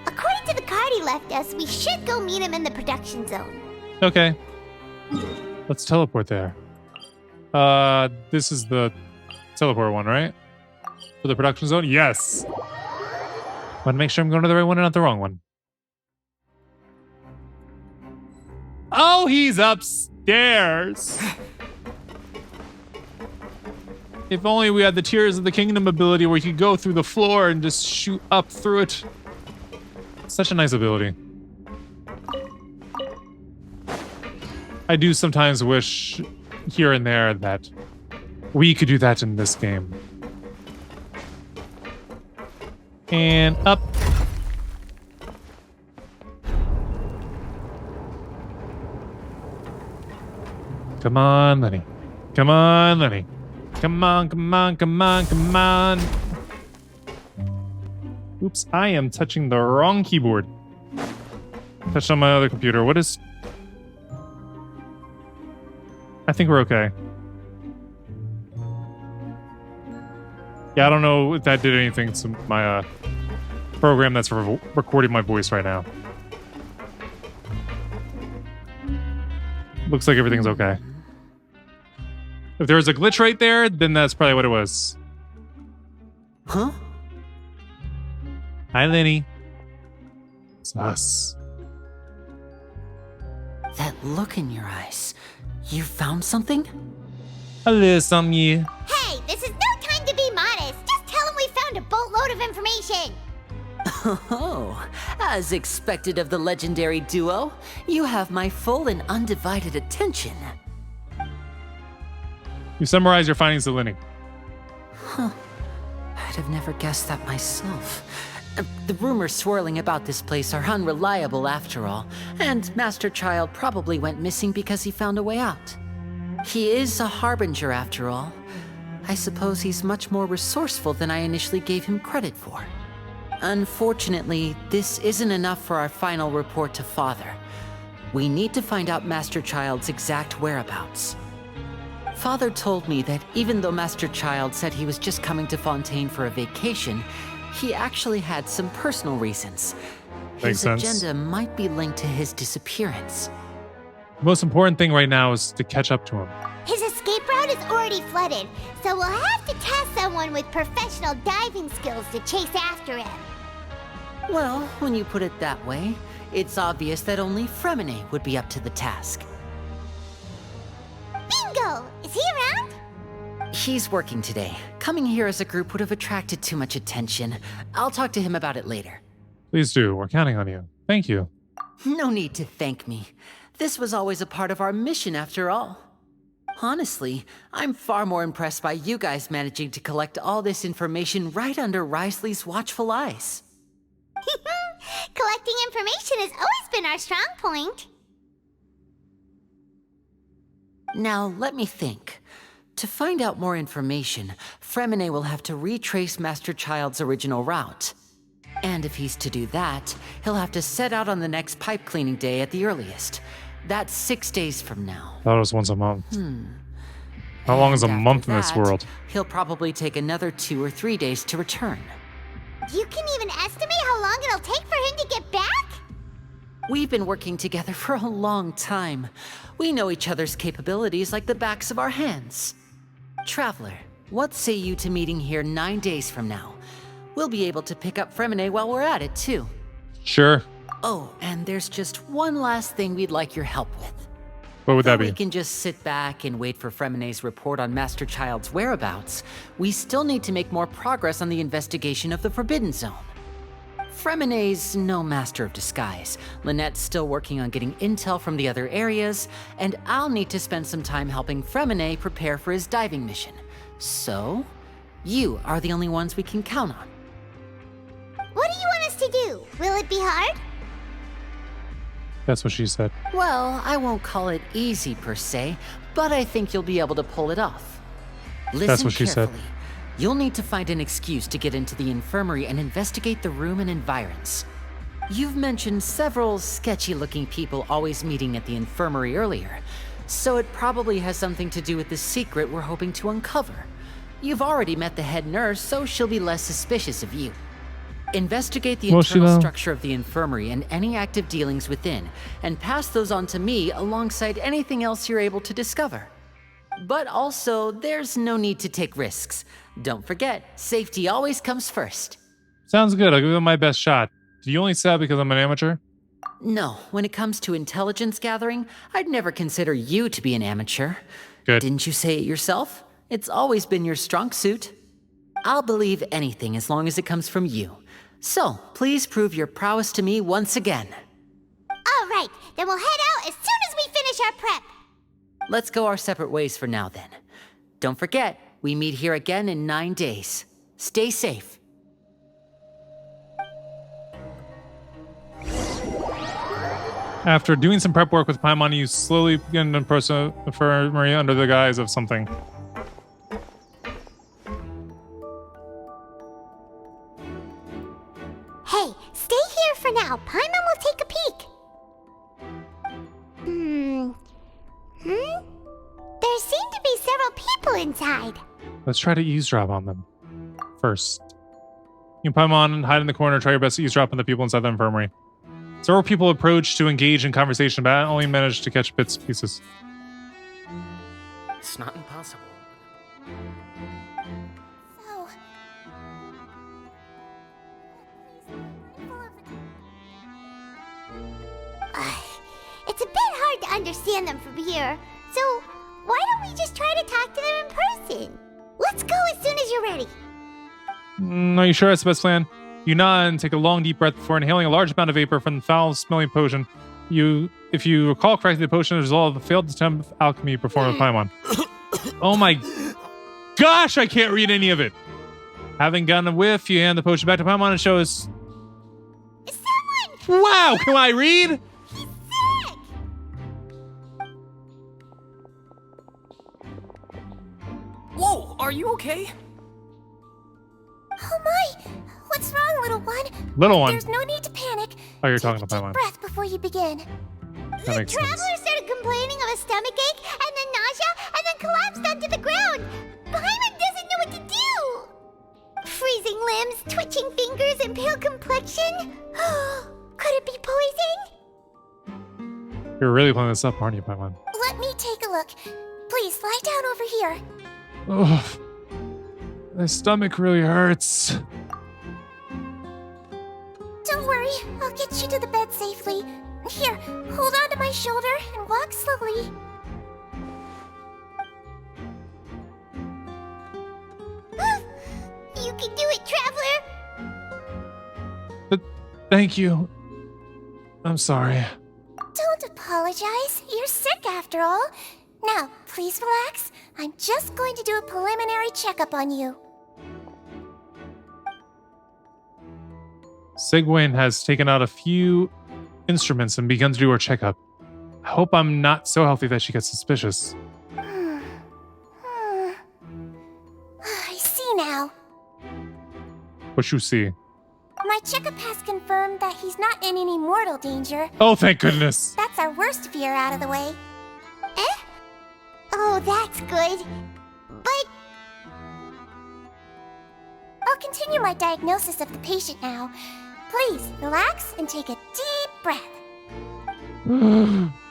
According to the card he left us, we should go meet him in the production zone. Okay. Let's teleport there. This is the teleport one, right? For the production zone? Yes. Want to make sure I'm going to the right one and not the wrong one. Oh, he's upstairs. If only we had the Tears of the Kingdom ability where you could go through the floor and just shoot up through it. Such a nice ability. I do sometimes wish here and there that we could do that in this game. And up. Come on, Lenny. Come on, Lenny. Come on, come on, come on, come on. Oops, I am touching the wrong keyboard. Touched on my other computer. What is... I think we're okay. Yeah, I don't know if that did anything to my program that's recording my voice right now. Looks like everything's okay. If there was a glitch right there, then that's probably what it was. Huh? Hi, Lenny. It's us. That look in your eyes. You found something? Hello, Samyi. Hey, this is no time to be modest. Just tell him we found a boatload of information. Oh, as expected of the legendary duo, you have my full and undivided attention. You summarize your findings to Lenny. Huh. I'd have never guessed that myself. The rumors swirling about this place are unreliable after all, and Master Child probably went missing because he found a way out. He is a harbinger after all. I suppose he's much more resourceful than I initially gave him credit for. Unfortunately, this isn't enough for our final report to Father. We need to find out Master Child's exact whereabouts. Father told me that even though Master Child said he was just coming to Fontaine for a vacation, he actually had some personal reasons. Makes sense. His agenda might be linked to his disappearance. The most important thing right now is to catch up to him. His escape route is already flooded, so we'll have to task someone with professional diving skills to chase after him. Well, when you put it that way, it's obvious that only Fremine would be up to the task. Bingo! Is he around? He's working today. Coming here as a group would have attracted too much attention. I'll talk to him about it later. Please do. We're counting on you. Thank you. No need to thank me. This was always a part of our mission after all. Honestly, I'm far more impressed by you guys managing to collect all this information right under Risley's watchful eyes. Collecting information has always been our strong point. Now, let me think. To find out more information, Fremine will have to retrace Master Child's original route. And if he's to do that, he'll have to set out on the next pipe cleaning day at the earliest. That's 6 days from now. That was once a month. How long is a month in this world? He'll probably take another 2 or 3 days to return. You can even estimate how long it'll take for him to get back? We've been working together for a long time. We know each other's capabilities like the backs of our hands. Traveler, what say you to meeting here 9 days from now? We'll be able to pick up Fremine while we're at it, too. Sure. Oh, and there's just one last thing we'd like your help with. What would that be? We can just sit back and wait for Fremine's report on Master Child's whereabouts. We still need to make more progress on the investigation of the Forbidden Zone. Fremine's no master of disguise. Lynette's still working on getting intel from the other areas, and I'll need to spend some time helping Fremine prepare for his diving mission. So, you are the only ones we can count on. What do you want us to do? Will it be hard? That's what she said. Well, I won't call it easy per se, but I think you'll be able to pull it off. Listen That's what she said. carefully. You'll need to find an excuse to get into the infirmary and investigate the room and environs. You've mentioned several sketchy-looking people always meeting at the infirmary earlier, so it probably has something to do with the secret we're hoping to uncover. You've already met the head nurse, so she'll be less suspicious of you. Investigate the internal structure of the infirmary and any active dealings within, and pass those on to me alongside anything else you're able to discover. But also, there's no need to take risks. Don't forget, safety always comes first. Sounds good. I'll give it my best shot. Do you only say that because I'm an amateur? No, when it comes to intelligence gathering, I'd never consider you to be an amateur. Good. Didn't you say it yourself? It's always been your strong suit. I'll believe anything as long as it comes from you. So, please prove your prowess to me once again. All right, then we'll head out as soon as we finish our prep. Let's go our separate ways for now then. Don't forget, we meet here again in 9 days. Stay safe. After doing some prep work with Paimon, you slowly begin to approach the infirmary under the guise of something. Hey, stay here for now. Paimon will take a peek. There seem to be several people inside. Let's try to eavesdrop on them first. You and Paimon hide in the corner, try your best to eavesdrop on the people inside the infirmary. Several people approach to engage in conversation, but I only managed to catch bits and pieces. It's not impossible. So... it's a bit hard to understand them from here. So, why don't we just try to talk to them in person? Let's go as soon as you're ready. Are you sure that's the best plan? You nod and take a long, deep breath before inhaling a large amount of vapor from the foul-smelling potion. If you recall correctly, the potion is a result of the failed attempt of alchemy performed with Paimon. Oh my gosh, I can't read any of it. Having gotten a whiff, you hand the potion back to Paimon and shows... Someone! Wow, can I read? He's sick! Whoa, are you okay? Oh my! What's wrong, little one? Little one? There's no need to panic. Oh, you're talking to Paimon. Breath before you begin. That makes Traveler sense. started complaining of a stomachache, and then nausea, and then collapsed onto the ground. Paimon doesn't know what to do. Freezing limbs, twitching fingers, and pale complexion. Could it be poison? You're really playing this up, aren't you, Paimon? Let me take a look. Please lie down over here. Oh, my stomach really hurts. Don't worry, I'll get you to the bed safely. Here, hold on to my shoulder and walk slowly. You can do it, Traveler! But thank you. I'm sorry. Don't apologize. You're sick after all. Now, please relax. I'm just going to do a preliminary checkup on you. Sigwayne has taken out a few instruments and begun to do her checkup. I hope I'm not so healthy that she gets suspicious. I see now. What you see? My checkup has confirmed that he's not in any mortal danger. Oh, thank goodness. That's our worst fear out of the way. Eh? Oh, that's good. But... I'll continue my diagnosis of the patient now. Please, relax and take a deep breath.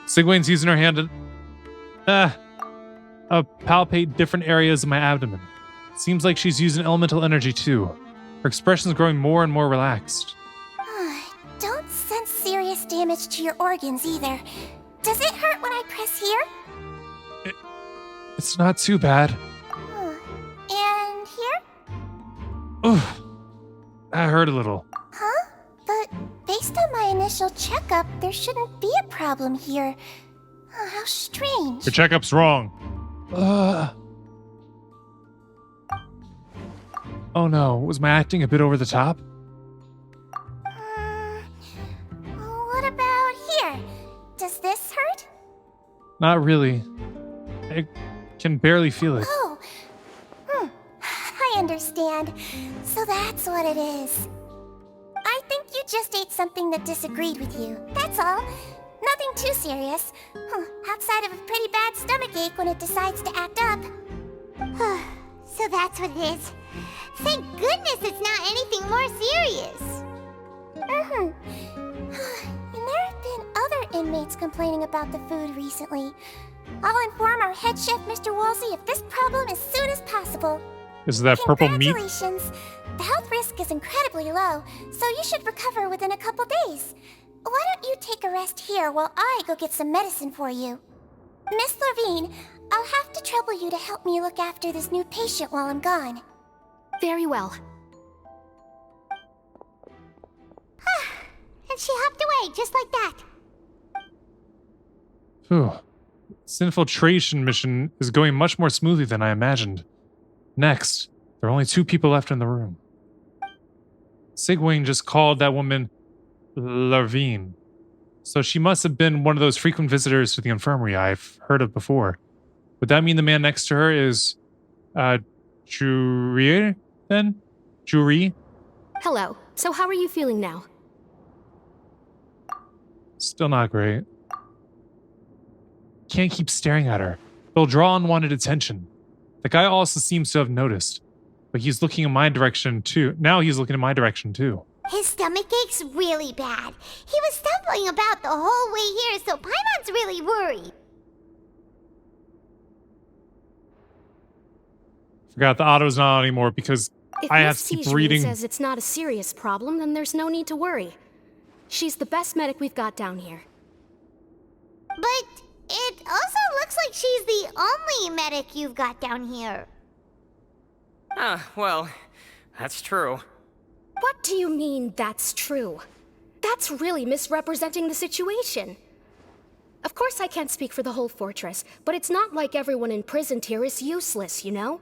Sigwayne's using her hand to palpate different areas of my abdomen. Seems like she's using elemental energy too. Her expression's growing more and more relaxed. Don't sense serious damage to your organs either. Does it hurt when I press here? It's not too bad. And here? Oh, that hurt a little. Huh? But based on my initial checkup, there shouldn't be a problem here. Oh, how strange. Your checkup's wrong. Oh no, was my acting a bit over the top? What about here? Does this hurt? Not really. I can barely feel it. Oh. I understand. So that's what it is. I think you just ate something that disagreed with you. That's all. Nothing too serious. Outside of a pretty bad stomachache when it decides to act up. So that's what it is. Thank goodness it's not anything more serious. And there have been other inmates complaining about the food recently. I'll inform our head chef, Mr. Woolsey, of this problem as soon as possible. Is that purple meat? Congratulations. The health risk is incredibly low, so you should recover within a couple days. Why don't you take a rest here while I go get some medicine for you? Miss Levine, I'll have to trouble you to help me look after this new patient while I'm gone. Very well. And she hopped away, just like that. Phew. This infiltration mission is going much more smoothly than I imagined. Next, there are only 2 people left in the room. Sigwing just called that woman Levine. So she must have been one of those frequent visitors to the infirmary I've heard of before. Would that mean the man next to her is, Jurier, then? Jury? Hello. So how are you feeling now? Still not great. Can't keep staring at her. They'll draw unwanted attention. The guy also seems to have noticed, but he's looking in my direction too. Now he's looking in my direction too. His stomach ache's really bad. He was stumbling about the whole way here, so Paimon's really worried. Forgot the auto's not on anymore because I have to keep reading. If Miss says it's not a serious problem, then there's no need to worry. She's the best medic we've got down here. But it also looks like she's the only medic you've got down here. Well, that's true. What do you mean, that's true? That's really misrepresenting the situation. Of course I can't speak for the whole fortress, but it's not like everyone imprisoned here is useless, you know?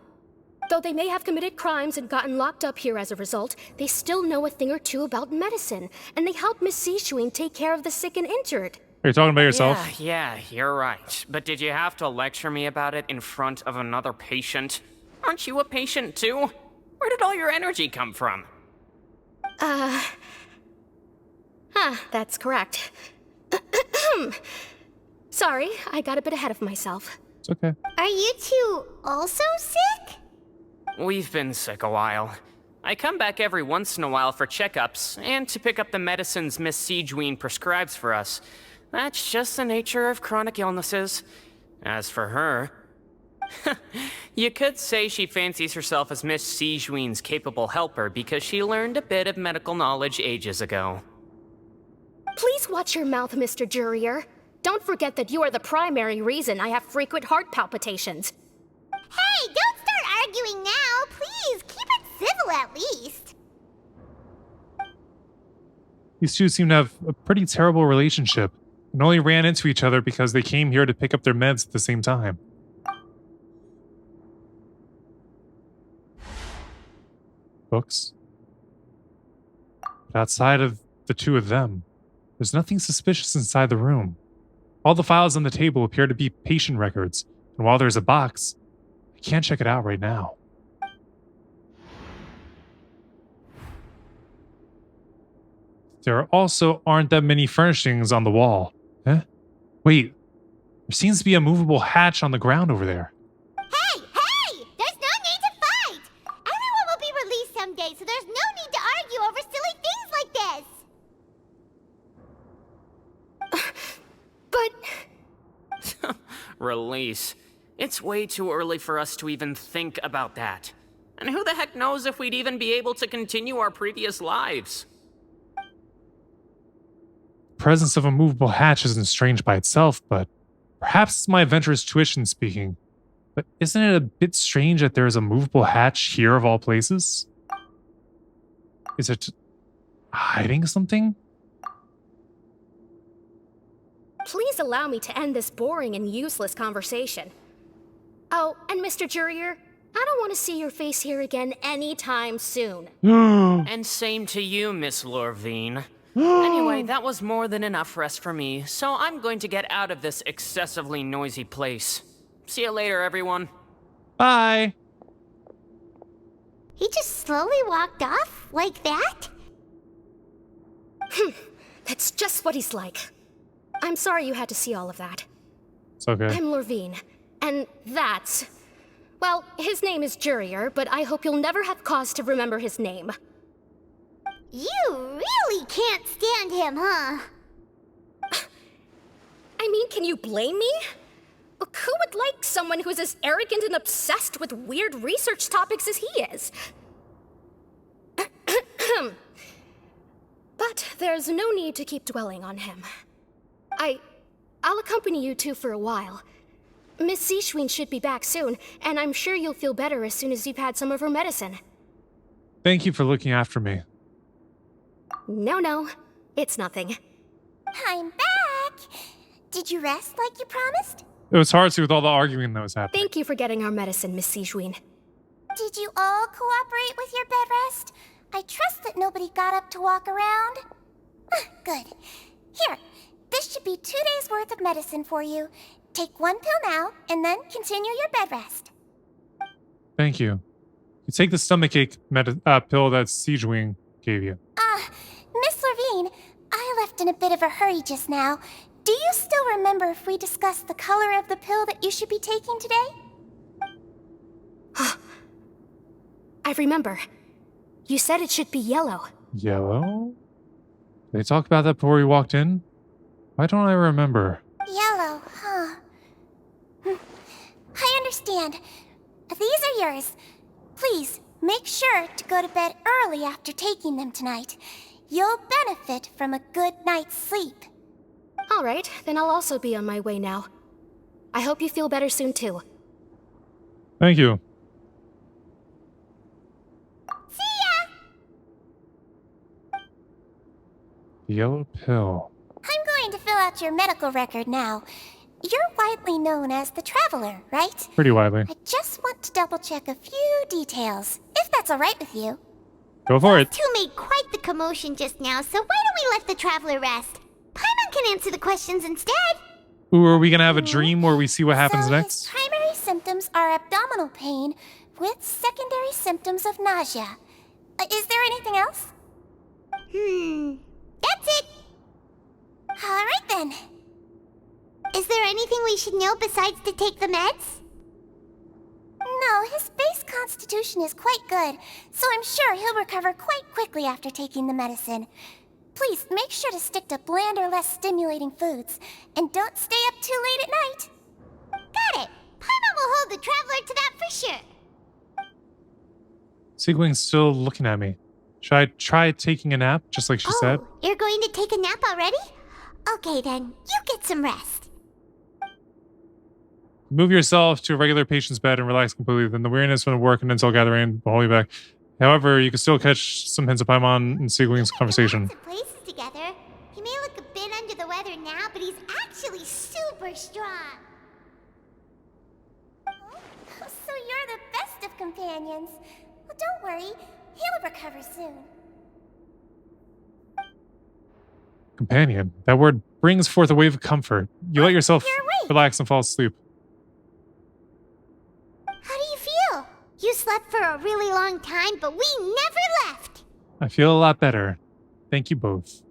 Though they may have committed crimes and gotten locked up here as a result, they still know a thing or two about medicine, and they help Miss Sishuin take care of the sick and injured. Are you talking about yourself? Yeah, you're right. But did you have to lecture me about it in front of another patient? Aren't you a patient too? Where did all your energy come from? That's correct. Sorry, I got a bit ahead of myself. It's okay. Are you two also sick? We've been sick a while. I come back every once in a while for checkups, and to pick up the medicines Miss Sijween prescribes for us. That's just the nature of chronic illnesses. As for her... you could say she fancies herself as Miss Sijween's capable helper because she learned a bit of medical knowledge ages ago. Please watch your mouth, Mr. Jurier. Don't forget that you are the primary reason I have frequent heart palpitations. Hey, don't start arguing now, please. Keep it civil at least. These two seem to have a pretty terrible relationship and only ran into each other because they came here to pick up their meds at the same time. Books. But outside of the two of them, there's nothing suspicious inside the room. All the files on the table appear to be patient records, and while there's a box, I can't check it out right now. There also aren't that many furnishings on the wall. Huh? Wait, there seems to be a movable hatch on the ground over there. Hey! There's no need to fight! Everyone will be released someday, so there's no need to argue over silly things like this! But... Release. It's way too early for us to even think about that. And who the heck knows if we'd even be able to continue our previous lives? The presence of a movable hatch isn't strange by itself, but perhaps it's my adventurous tuition speaking. But isn't it a bit strange that there is a movable hatch here of all places? Is it hiding something? Please allow me to end this boring and useless conversation. Oh, and Mr. Jurier, I don't want to see your face here again anytime soon. And same to you, Miss Lorvine. Anyway, that was more than enough rest for me, so I'm going to get out of this excessively noisy place. See you later, everyone. Bye. He just slowly walked off like that? It's just what he's like. I'm sorry you had to see all of that. It's okay. I'm Lorvine, and that's... Well, his name is Jurier, but I hope you'll never have cause to remember his name. You really can't stand him, huh? I mean, can you blame me? Look, who would like someone who's as arrogant and obsessed with weird research topics as he is? But there's no need to keep dwelling on him. I'll accompany you two for a while. Miss Seashween should be back soon, and I'm sure you'll feel better as soon as you've had some of her medicine. Thank you for looking after me. No, it's nothing. I'm back! Did you rest like you promised? It was hard to with all the arguing that was happening. Thank you for getting our medicine, Miss Seashween. Did you all cooperate with your bed rest? I trust that nobody got up to walk around. Good. Here, this should be 2 days' worth of medicine for you. Take 1 pill now, and then continue your bed rest. Thank you. You take the stomachache pill that Siegewing gave you. Miss Levine, I left in a bit of a hurry just now. Do you still remember if we discussed the color of the pill that you should be taking today? I remember. You said it should be yellow. Yellow? Did they talk about that before we walked in? Why don't I remember? Yellow, huh? I understand. These are yours. Please, make sure to go to bed early after taking them tonight. You'll benefit from a good night's sleep. All right, then I'll also be on my way now. I hope you feel better soon, too. Thank you. See ya! Yellow pill. I'm going to fill out your medical record now. You're widely known as the Traveler, right? Pretty widely. I just want to double-check a few details, if that's all right with you. Go for it. Those two made quite the commotion just now, so why don't we let the Traveler rest? Paimon can answer the questions instead. Ooh, are we gonna have a dream where we see what happens next? His primary symptoms are abdominal pain with secondary symptoms of nausea. Is there anything else? That's it. All right then. Is there anything we should know besides to take the meds? No, his base constitution is quite good, so I'm sure he'll recover quite quickly after taking the medicine. Please make sure to stick to bland or less stimulating foods, and don't stay up too late at night. Got it. Paimon will hold the Traveler to that for sure. Siegwing's still looking at me. Should I try taking a nap, just like she said? You're going to take a nap already? Okay then, you get some rest. Move yourself to a regular patient's bed and relax completely. Then the weariness from the work and mental gathering will hold you back. However, you can still catch some hints of Paimon and Siegwing's conversation. Lots of places together. He may look a bit under the weather now, but he's actually super strong. So you're the best of companions. Well, don't worry. He'll recover soon. Companion. That word brings forth a wave of comfort. You let yourself relax and fall asleep. How do you feel? You slept for a really long time, but we never left. I feel a lot better. Thank you both.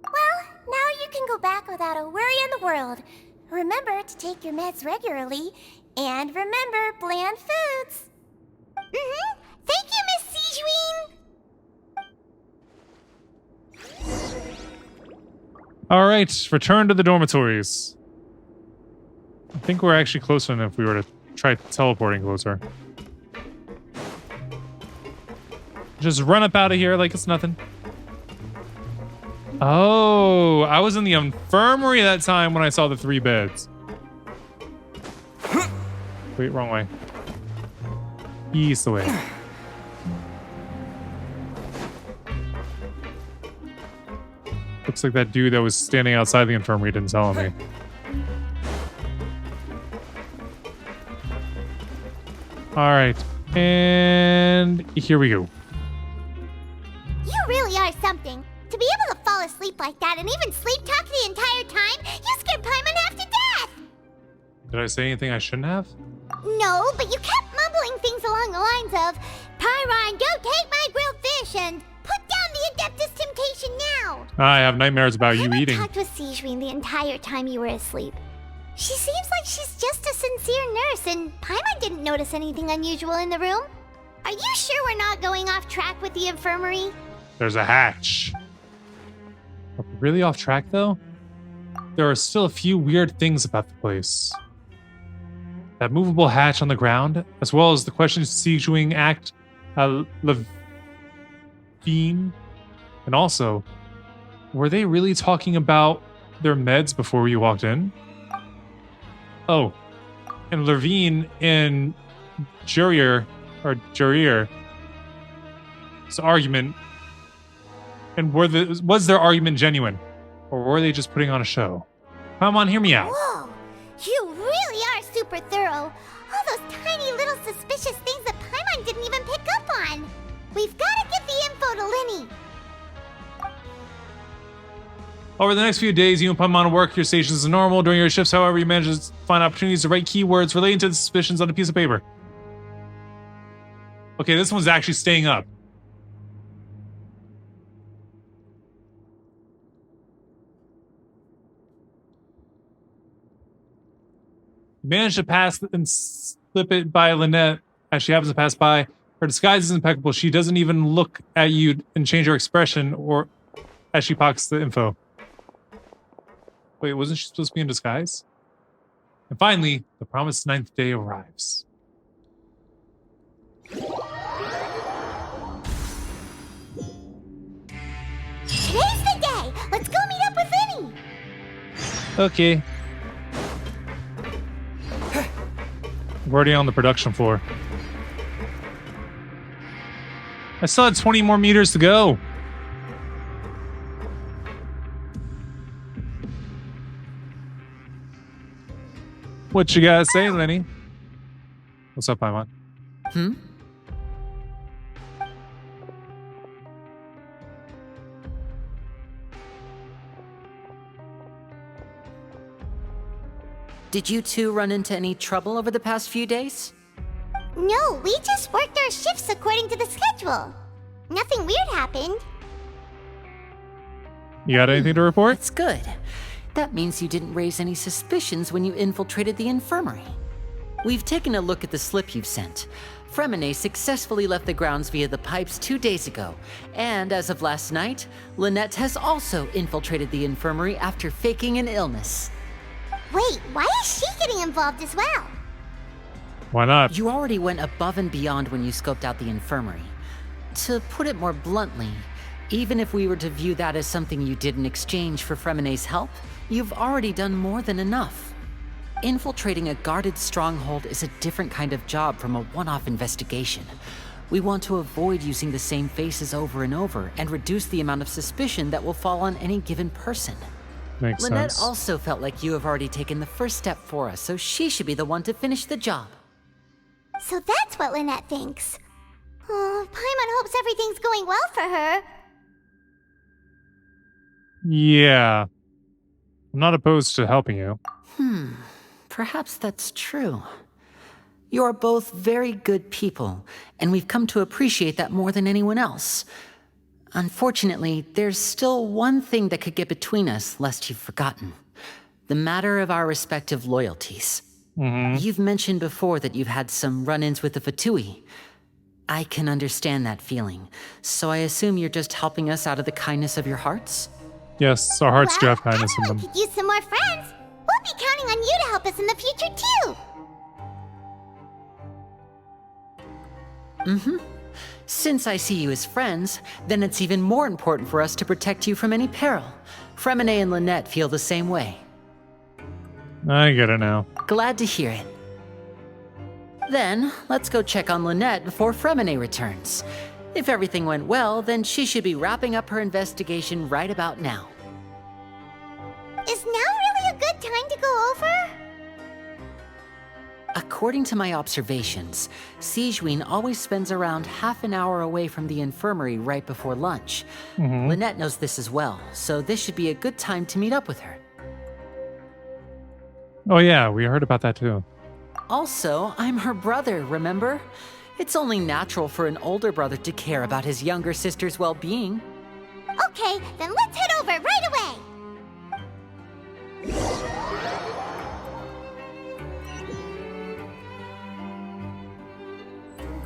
Well, now you can go back without a worry in the world. Remember to take your meds regularly, and remember bland foods. Thank you, Miss Siegeween. All right, return to the dormitories. I think we're actually close enough if we were to try teleporting closer. Just run up out of here like it's nothing. Oh, I was in the infirmary that time when I saw the 3 beds. Wait, wrong way. East the way. Looks like that dude that was standing outside the infirmary didn't tell me. Alright, and here we go. You really are something. To be able to fall asleep like that and even sleep talk the entire time, you scared Paimon half to death! Did I say anything I shouldn't have? No, but you kept mumbling things along the lines of, Pyron, go take my grilled fish and put down the Adeptus Temptation now! I have nightmares about you eating. I talked with Sijwin the entire time you were asleep. She seems like she's just a sincere nurse, and Paimon didn't notice anything unusual in the room. Are you sure we're not going off track with the infirmary? There's a hatch. Are we really off track, though? There are still a few weird things about the place. That movable hatch on the ground, as well as the questions Sijwin asked Levine. And also, were they really talking about their meds before we walked in? Oh, and Levine and Jurier, argument, and was their argument genuine, or were they just putting on a show? Come on, hear me out. Whoa, you really are super thorough. All those tiny little suspicious things that Paimon didn't even pick up on. We've got to get the info to Linny. Over the next few days, you and Paimon will work your stations as normal. During your shifts, however, you manage to find opportunities to write keywords relating to the suspicions on a piece of paper. Okay, this one's actually staying up. You manage to pass and slip it by Lynette as she happens to pass by. Her disguise is impeccable. She doesn't even look at you and change her expression or as she pockets the info. Wait, wasn't she supposed to be in disguise? And finally, the promised 9th day arrives. Today's the day. Let's go meet up with Linny. Okay. We're already on the production floor. I still had 20 more meters to go. What you gotta say, Lenny? What's up, Paimon? Did you two run into any trouble over the past few days? No, we just worked our shifts according to the schedule. Nothing weird happened. You got anything to report? That's good. That means you didn't raise any suspicions when you infiltrated the infirmary. We've taken a look at the slip you've sent. Fremine successfully left the grounds via the pipes 2 days ago, and as of last night, Lynette has also infiltrated the infirmary after faking an illness. Wait, why is she getting involved as well? Why not? You already went above and beyond when you scoped out the infirmary. To put it more bluntly, even if we were to view that as something you did in exchange for Fremine's help, you've already done more than enough. Infiltrating a guarded stronghold is a different kind of job from a one-off investigation. We want to avoid using the same faces over and over and reduce the amount of suspicion that will fall on any given person. Makes Lynette sense. also felt like you have already taken the first step for us, so she should be the one to finish the job. So that's what Lynette thinks. Oh, Paimon hopes everything's going well for her. Yeah. I'm not opposed to helping you. Perhaps that's true. You're both very good people, and we've come to appreciate that more than anyone else. Unfortunately, there's still one thing that could get between us, lest you've forgotten. The matter of our respective loyalties. You've mentioned before that you've had some run-ins with the Fatui. I can understand that feeling, so I assume you're just helping us out of the kindness of your hearts? Yes, our hearts do have kindness in Everyone them. could use some more friends. We'll be counting on you to help us in the future, too. Since I see you as friends, then it's even more important for us to protect you from any peril. Fremine and Lynette feel the same way. I get it now. Glad to hear it. Then, let's go check on Lynette before Fremine returns. If everything went well, then she should be wrapping up her investigation right about now. Is now really a good time to go over? According to my observations, Sijwin always spends around half an hour away from the infirmary right before lunch. Lynette knows this as well, so this should be a good time to meet up with her. Oh yeah, we heard about that too. Also, I'm her brother, remember? It's only natural for an older brother to care about his younger sister's well-being. Okay, then let's head over right away.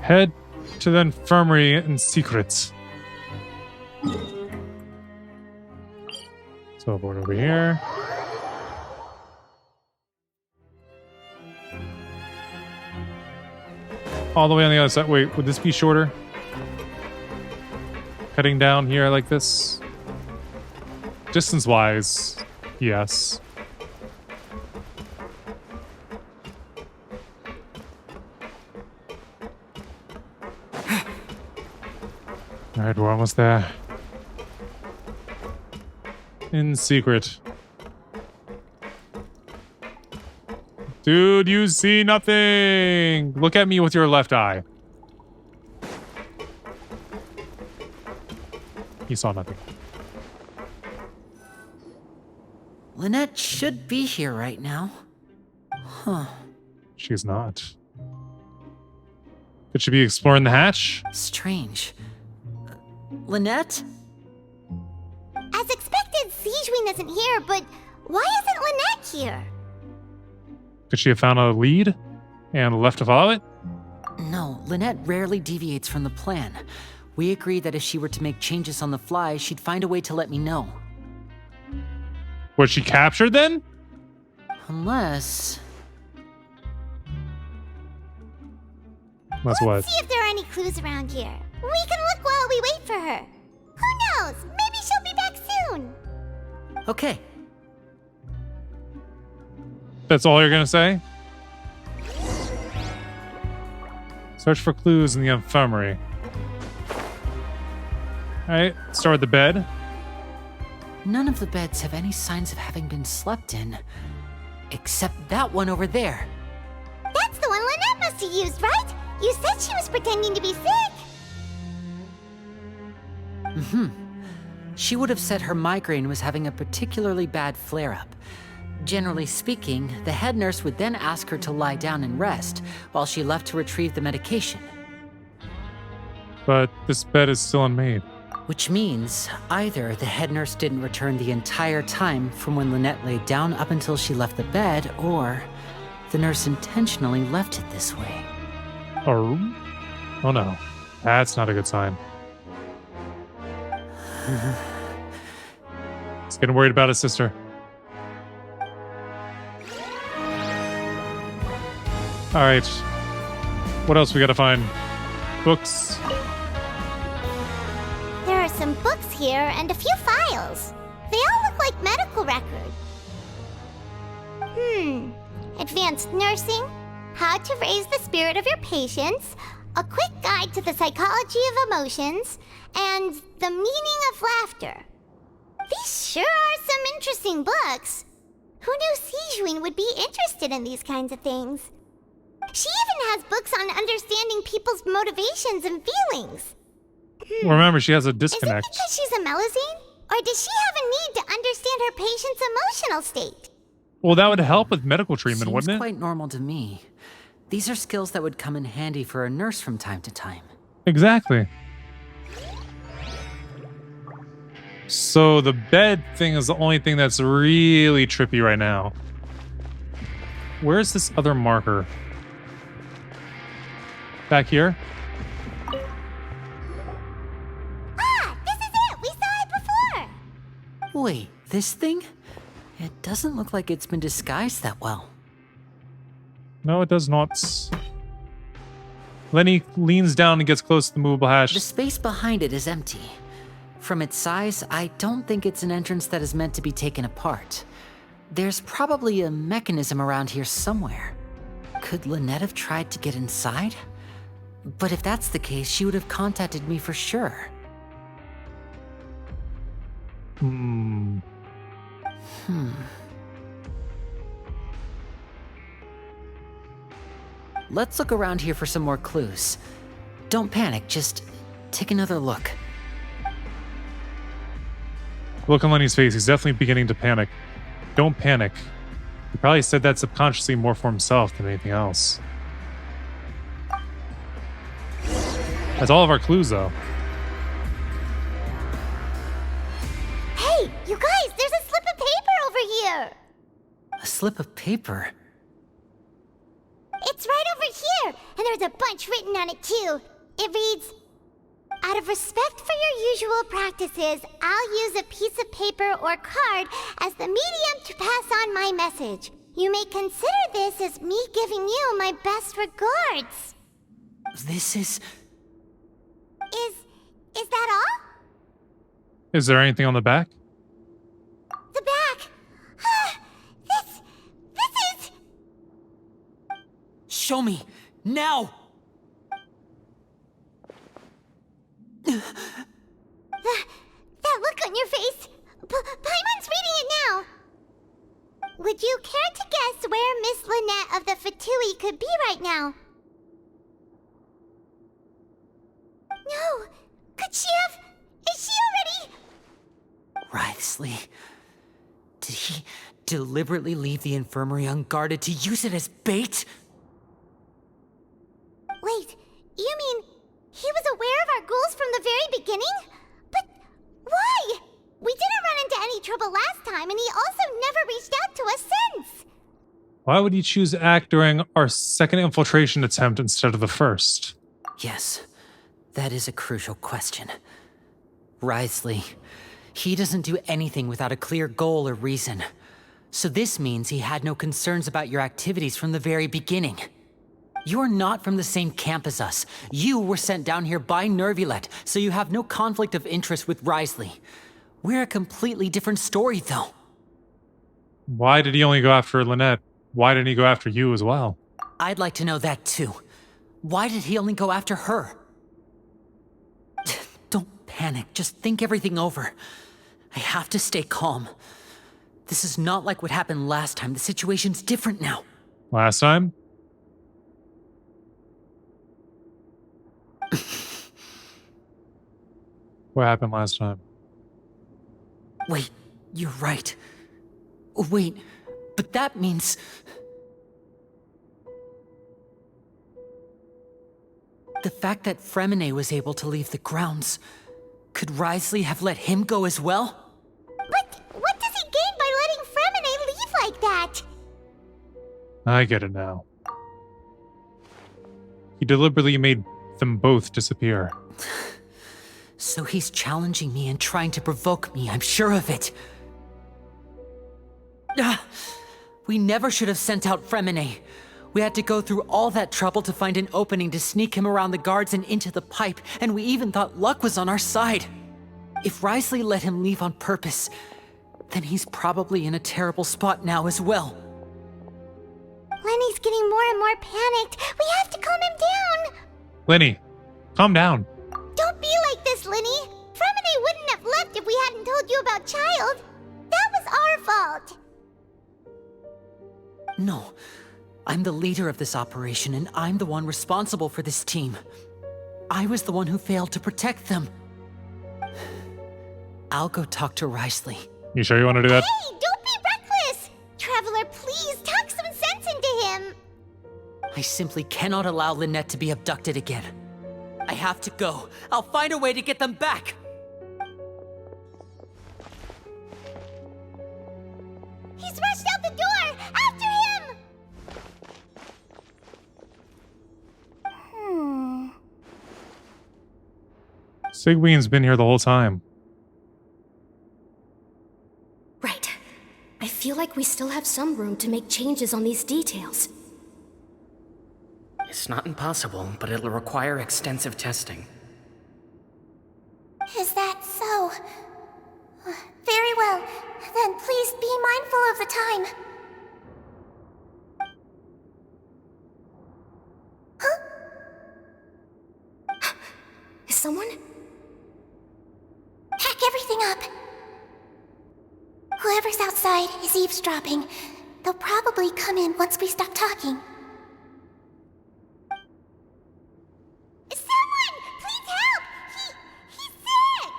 Head to the infirmary in secret. Teleport over here. All the way on the other side. Wait, would this be shorter? Heading down here like this? Distance-wise, yes. Alright, we're almost there. In secret. Dude, you see nothing! Look at me with your left eye. He saw nothing. Lynette should be here right now. Huh. She's not. Could she be exploring the hatch? Strange. Lynette? As expected, Sijwin isn't here, but why isn't Lynette here? Could she have found a lead and left to follow it? No, Lynette rarely deviates from the plan. We agreed that if she were to make changes on the fly, she'd find a way to let me know. Was she captured then? Unless... That's what? Let's see if there are any clues around here. We can look while we wait for her. Who knows? Maybe she'll be back soon. Okay. That's all you're gonna say? Search for clues in the infirmary. Alright, start with the bed. None of the beds have any signs of having been slept in. Except that one over there. That's the one Lynette must have used, right? You said she was pretending to be sick. Mm-hmm. She would have said her migraine was having a particularly bad flare-up. Generally speaking, the head nurse would then ask her to lie down and rest, while she left to retrieve the medication. But this bed is still unmade. Which means either the head nurse didn't return the entire time from when Lynette laid down up until she left the bed, or the nurse intentionally left it this way. Oh no. That's not a good sign. He's getting worried about his sister. Alright. What else we gotta find? Books. There are some books here and a few files. They all look like medical records. Advanced nursing, how to raise the spirit of your patients, a quick guide to the psychology of emotions, and the meaning of laughter. These sure are some interesting books. Who knew Sijwin would be interested in these kinds of things? She even has books on understanding people's motivations and feelings. Remember, she has a disconnect. Is it because she's a Melusine? Or does she have a need to understand her patient's emotional state? Well, that would help with medical treatment, Seems wouldn't it? quite normal to me. These are skills that would come in handy for a nurse from time to time. Exactly. So the bed thing is the only thing that's really trippy right now. Where's this other marker? Back here? Ah, this is it! We saw it before! Wait, this thing? It doesn't look like it's been disguised that well. No, it does not. Lenny leans down and gets close to the movable hatch. The space behind it is empty. From its size, I don't think it's an entrance that is meant to be taken apart. There's probably a mechanism around here somewhere. Could Lynette have tried to get inside? But if that's the case, she would have contacted me for sure. Let's look around here for some more clues. Don't panic, just take another look. Look on Lenny's face. He's definitely beginning to panic. Don't panic. He probably said that subconsciously more for himself than anything else. That's all of our clues, though. here. A slip of paper. It's right over here, and there's a bunch written on it too. It reads, "Out of respect for your usual practices, I'll use a piece of paper or card as the medium to pass on my message. You may consider this as me giving you my best regards." This is... Is that all? Is there anything on the back? The back. This is... Show me! Now! That look on your face. Paimon's reading it now. Would you care to guess where Miss Lynette of the Fatui could be right now? No. Could she have... Is she already... Writhsley. Did he deliberately leave the infirmary unguarded to use it as bait? Wait, you mean he was aware of our goals from the very beginning? But why? We didn't run into any trouble last time, and he also never reached out to us since. Why would he choose to act during our second infiltration attempt instead of the first? Yes, that is a crucial question. Writhsley, he doesn't do anything without a clear goal or reason. So this means he had no concerns about your activities from the very beginning. You're not from the same camp as us. You were sent down here by Nervulet, so you have no conflict of interest with Writhsley. We're a completely different story, though. Why did he only go after Lynette? Why didn't he go after you as well? I'd like to know that, too. Why did he only go after her? Don't panic. Just think everything over. I have to stay calm. This is not like what happened last time. The situation's different now. Last time? What happened last time? Wait, you're right. Wait, but that means... The fact that Fremine was able to leave the grounds, could Writhsley have let him go as well? But what does he gain by letting Fremine leave like that? I get it now. He deliberately made them both disappear. So he's challenging me and trying to provoke me, I'm sure of it. We never should have sent out Fremine. We had to go through all that trouble to find an opening to sneak him around the guards and into the pipe, and we even thought luck was on our side. If Writhsley let him leave on purpose, then he's probably in a terrible spot now as well. Lenny's getting more and more panicked. We have to calm him down. Lenny, calm down. Don't be like this, Lenny. Fremine wouldn't have left if we hadn't told you about Child. That was our fault. No, I'm the leader of this operation, and I'm the one responsible for this team. I was the one who failed to protect them. I'll go talk to Writhsley. You sure you want to do that? Hey, don't be reckless! Traveler, please talk some sense into him. I simply cannot allow Lynette to be abducted again. I have to go. I'll find a way to get them back. He's rushed out the door! After him! Sigween's been here the whole time. Right. I feel like we still have some room to make changes on these details. It's not impossible, but it'll require extensive testing. Is that so? Very well. Then please be mindful of the time. Huh? Is someone? Pack everything up. Whoever's outside is eavesdropping. They'll probably come in once we stop talking. Someone! Please help! He's sick!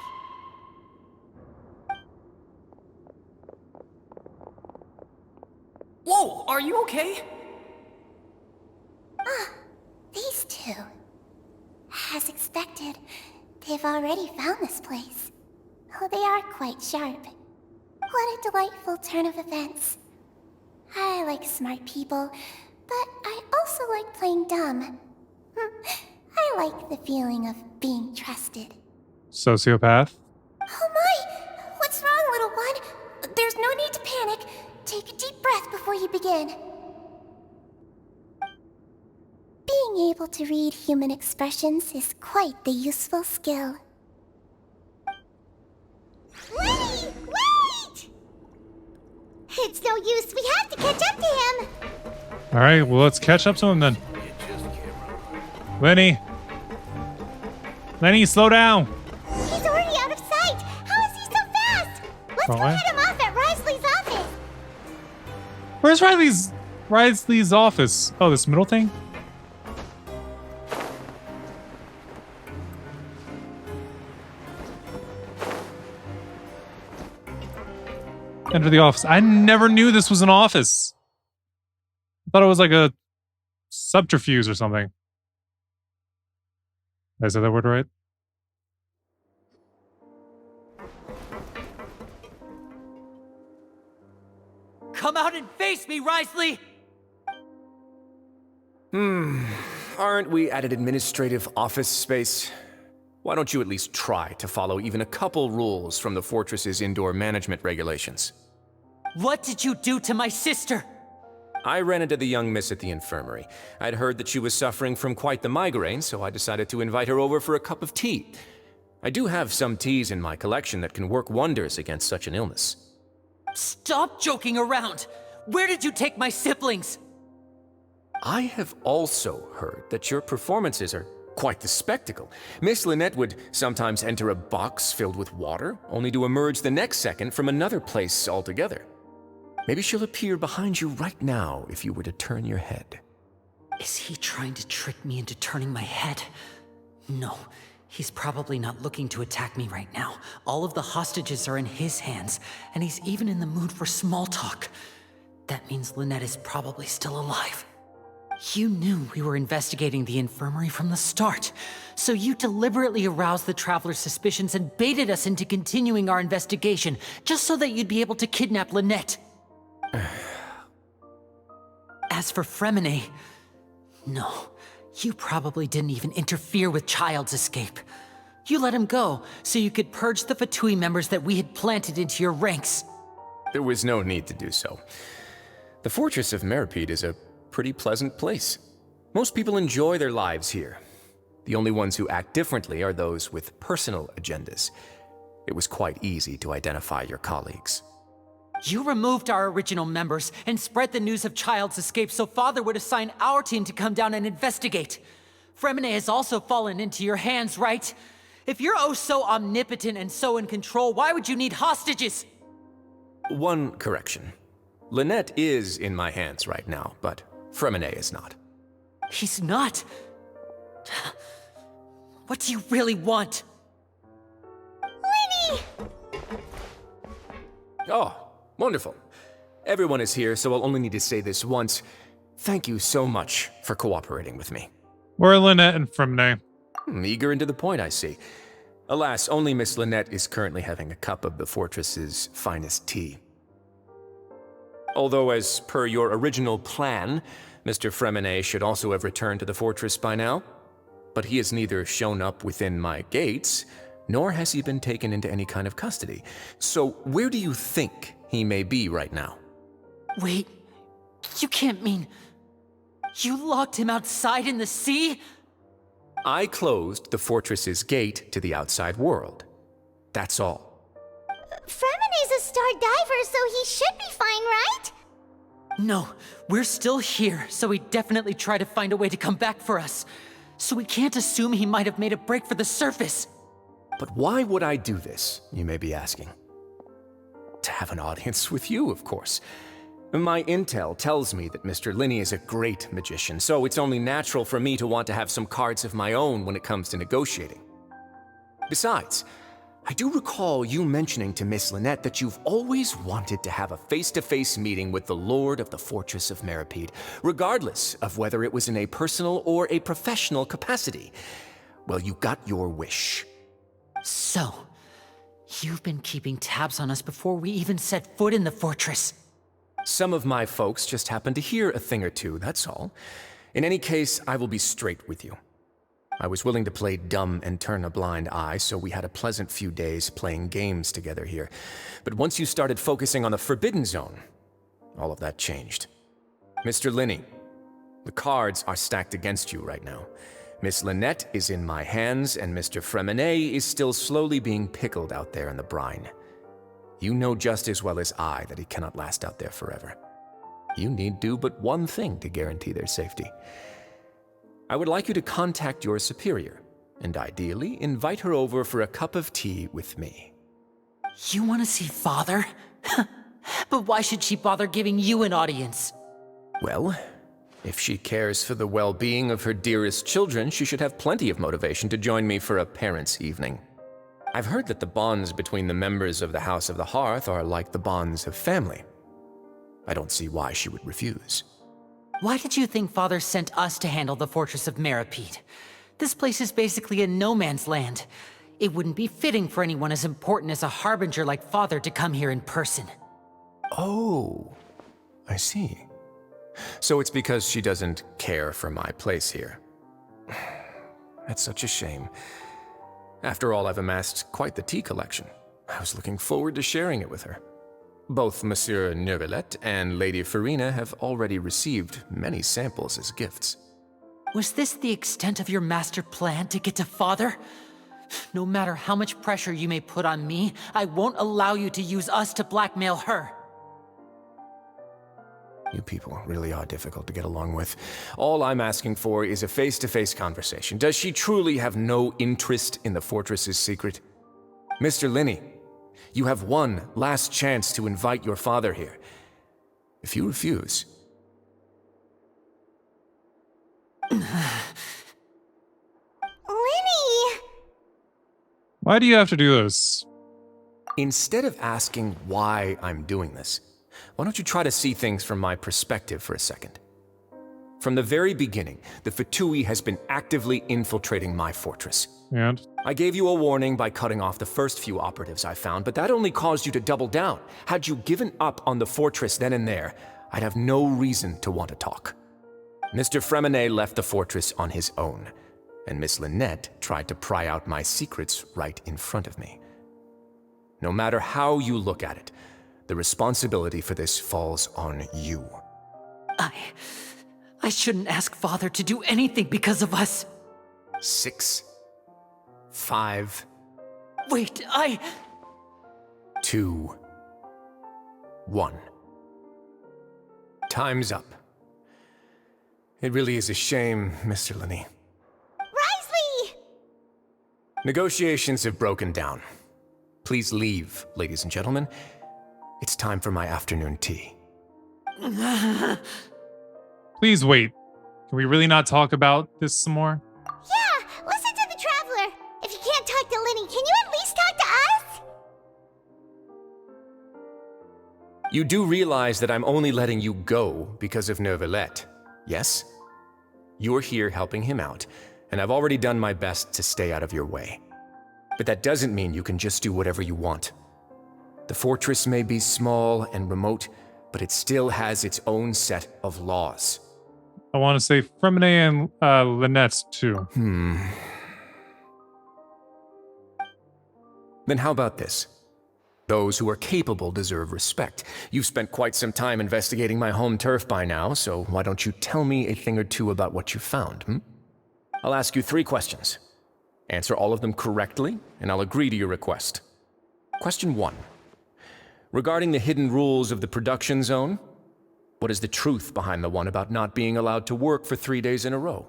Whoa, are you okay? These two. As expected, they've already found this place. Oh, they are quite sharp. What a delightful turn of events. I like smart people, but I also like playing dumb. I like the feeling of being trusted. Sociopath. Oh my! What's wrong, little one? There's no need to panic. Take a deep breath before you begin. Being able to read human expressions is quite the useful skill. Lenny! Wait! It's no use. We have to catch up to him. All right, well, let's catch up to him then. Lenny. Lenny, slow down. He's already out of sight. How is he so fast? Let's go head him off at Risley's office. Where's Risley's office? Oh, this middle thing? Enter the office. I never knew this was an office. I thought it was like a subterfuge or something. Did I say that word right? Come out and face me, Risley! Aren't we at an administrative office space? Why don't you at least try to follow even a couple rules from the fortress's indoor management regulations? What did you do to my sister? I ran into the young miss at the infirmary. I'd heard that she was suffering from quite the migraine, so I decided to invite her over for a cup of tea. I do have some teas in my collection that can work wonders against such an illness. Stop joking around! Where did you take my siblings? I have also heard that your performances are quite the spectacle. Miss Lynette would sometimes enter a box filled with water, only to emerge the next second from another place altogether. Maybe she'll appear behind you right now if you were to turn your head. Is he trying to trick me into turning my head? No, he's probably not looking to attack me right now. All of the hostages are in his hands, and he's even in the mood for small talk. That means Lynette is probably still alive. You knew we were investigating the infirmary from the start, so you deliberately aroused the Traveler's suspicions and baited us into continuing our investigation, just so that you'd be able to kidnap Lynette. As for Fremine, no, you probably didn't even interfere with Child's escape. You let him go, so you could purge the Fatui members that we had planted into your ranks. There was no need to do so. The Fortress of Meripede is a pretty pleasant place. Most people enjoy their lives here. The only ones who act differently are those with personal agendas. It was quite easy to identify your colleagues. You removed our original members and spread the news of Child's escape so Father would assign our team to come down and investigate. Fremine has also fallen into your hands, right? If you're oh so omnipotent and so in control, why would you need hostages? One correction. Lynette is in my hands right now, but Fremine is not. He's not? What do you really want? Lenny! Oh, wonderful. Everyone is here, so I'll only need to say this once. Thank you so much for cooperating with me. Where are Lynette and Fremine? Eager and to the point, I see. Alas, only Miss Lynette is currently having a cup of the fortress's finest tea. Although, as per your original plan, Mr. Fremine should also have returned to the fortress by now. But he has neither shown up within my gates, nor has he been taken into any kind of custody. So where do you think he may be right now? Wait, you can't mean... You locked him outside in the sea? I closed the fortress's gate to the outside world. That's all. Fremine's a star diver, so he should be fine, right? No, we're still here, so he definitely tried to find a way to come back for us. So we can't assume he might have made a break for the surface. But why would I do this, you may be asking? To have an audience with you, of course. My intel tells me that Mr. Linney is a great magician, so it's only natural for me to want to have some cards of my own when it comes to negotiating. Besides, I do recall you mentioning to Miss Lynette that you've always wanted to have a face-to-face meeting with the Lord of the Fortress of Meripede, regardless of whether it was in a personal or a professional capacity. Well, you got your wish. So, You've been keeping tabs on us before we even set foot in the fortress. Some of my folks just happened to hear a thing or two, that's all. In any case, I will be straight with you. I was willing to play dumb and turn a blind eye, so we had a pleasant few days playing games together here. But once you started focusing on the Forbidden Zone, all of that changed. Mr. Linney, the cards are stacked against you right now. Miss Lynette is in my hands, and Mr. Fremenet is still slowly being pickled out there in the brine. You know just as well as I that he cannot last out there forever. You need do but one thing to guarantee their safety. I would like you to contact your superior, and ideally invite her over for a cup of tea with me. You want to see Father? But why should she bother giving you an audience? Well, if she cares for the well-being of her dearest children, she should have plenty of motivation to join me for a parents' evening. I've heard that the bonds between the members of the House of the Hearth are like the bonds of family. I don't see why she would refuse. Why did you think Father sent us to handle the Fortress of Meripede? This place is basically a no-man's land. It wouldn't be fitting for anyone as important as a harbinger like Father to come here in person. Oh, I see. So it's because she doesn't care for my place here. That's such a shame. After all, I've amassed quite the tea collection. I was looking forward to sharing it with her. Both Monsieur Neuvillette and Lady Farina have already received many samples as gifts. Was this the extent of your master plan to get to Father? No matter how much pressure you may put on me, I won't allow you to use us to blackmail her. You people really are difficult to get along with. All I'm asking for is a face-to-face conversation. Does she truly have no interest in the fortress's secret? Mr. Linney, you have one last chance to invite your father here. If you refuse... Linny! Why do you have to do this? Instead of asking why I'm doing this, why don't you try to see things from my perspective for a second? From the very beginning, the Fatui has been actively infiltrating my fortress. And? I gave you a warning by cutting off the first few operatives I found, but that only caused you to double down. Had you given up on the fortress then and there, I'd have no reason to want to talk. Mr. Fremenet left the fortress on his own, and Miss Lynette tried to pry out my secrets right in front of me. No matter how you look at it, the responsibility for this falls on you. I shouldn't ask Father to do anything because of us. 6, 5... Wait, 2, 1. Time's up. It really is a shame, Mr. Linney. Risley! Negotiations have broken down. Please leave, ladies and gentlemen. It's time for my afternoon tea. Please wait. Can we really not talk about this some more? Yeah, listen to the Traveler. If you can't talk to Linny, can you at least talk to us? You do realize that I'm only letting you go because of Neuvillette, yes? You're here helping him out, and I've already done my best to stay out of your way. But that doesn't mean you can just do whatever you want. The fortress may be small and remote, but it still has its own set of laws. I want to say Fremenet and Lynette, too. Then how about this? Those who are capable deserve respect. You've spent quite some time investigating my home turf by now, so why don't you tell me a thing or two about what you found, I'll ask you 3 questions. Answer all of them correctly, and I'll agree to your request. Question 1. Regarding the hidden rules of the production zone, what is the truth behind the one about not being allowed to work for 3 days in a row?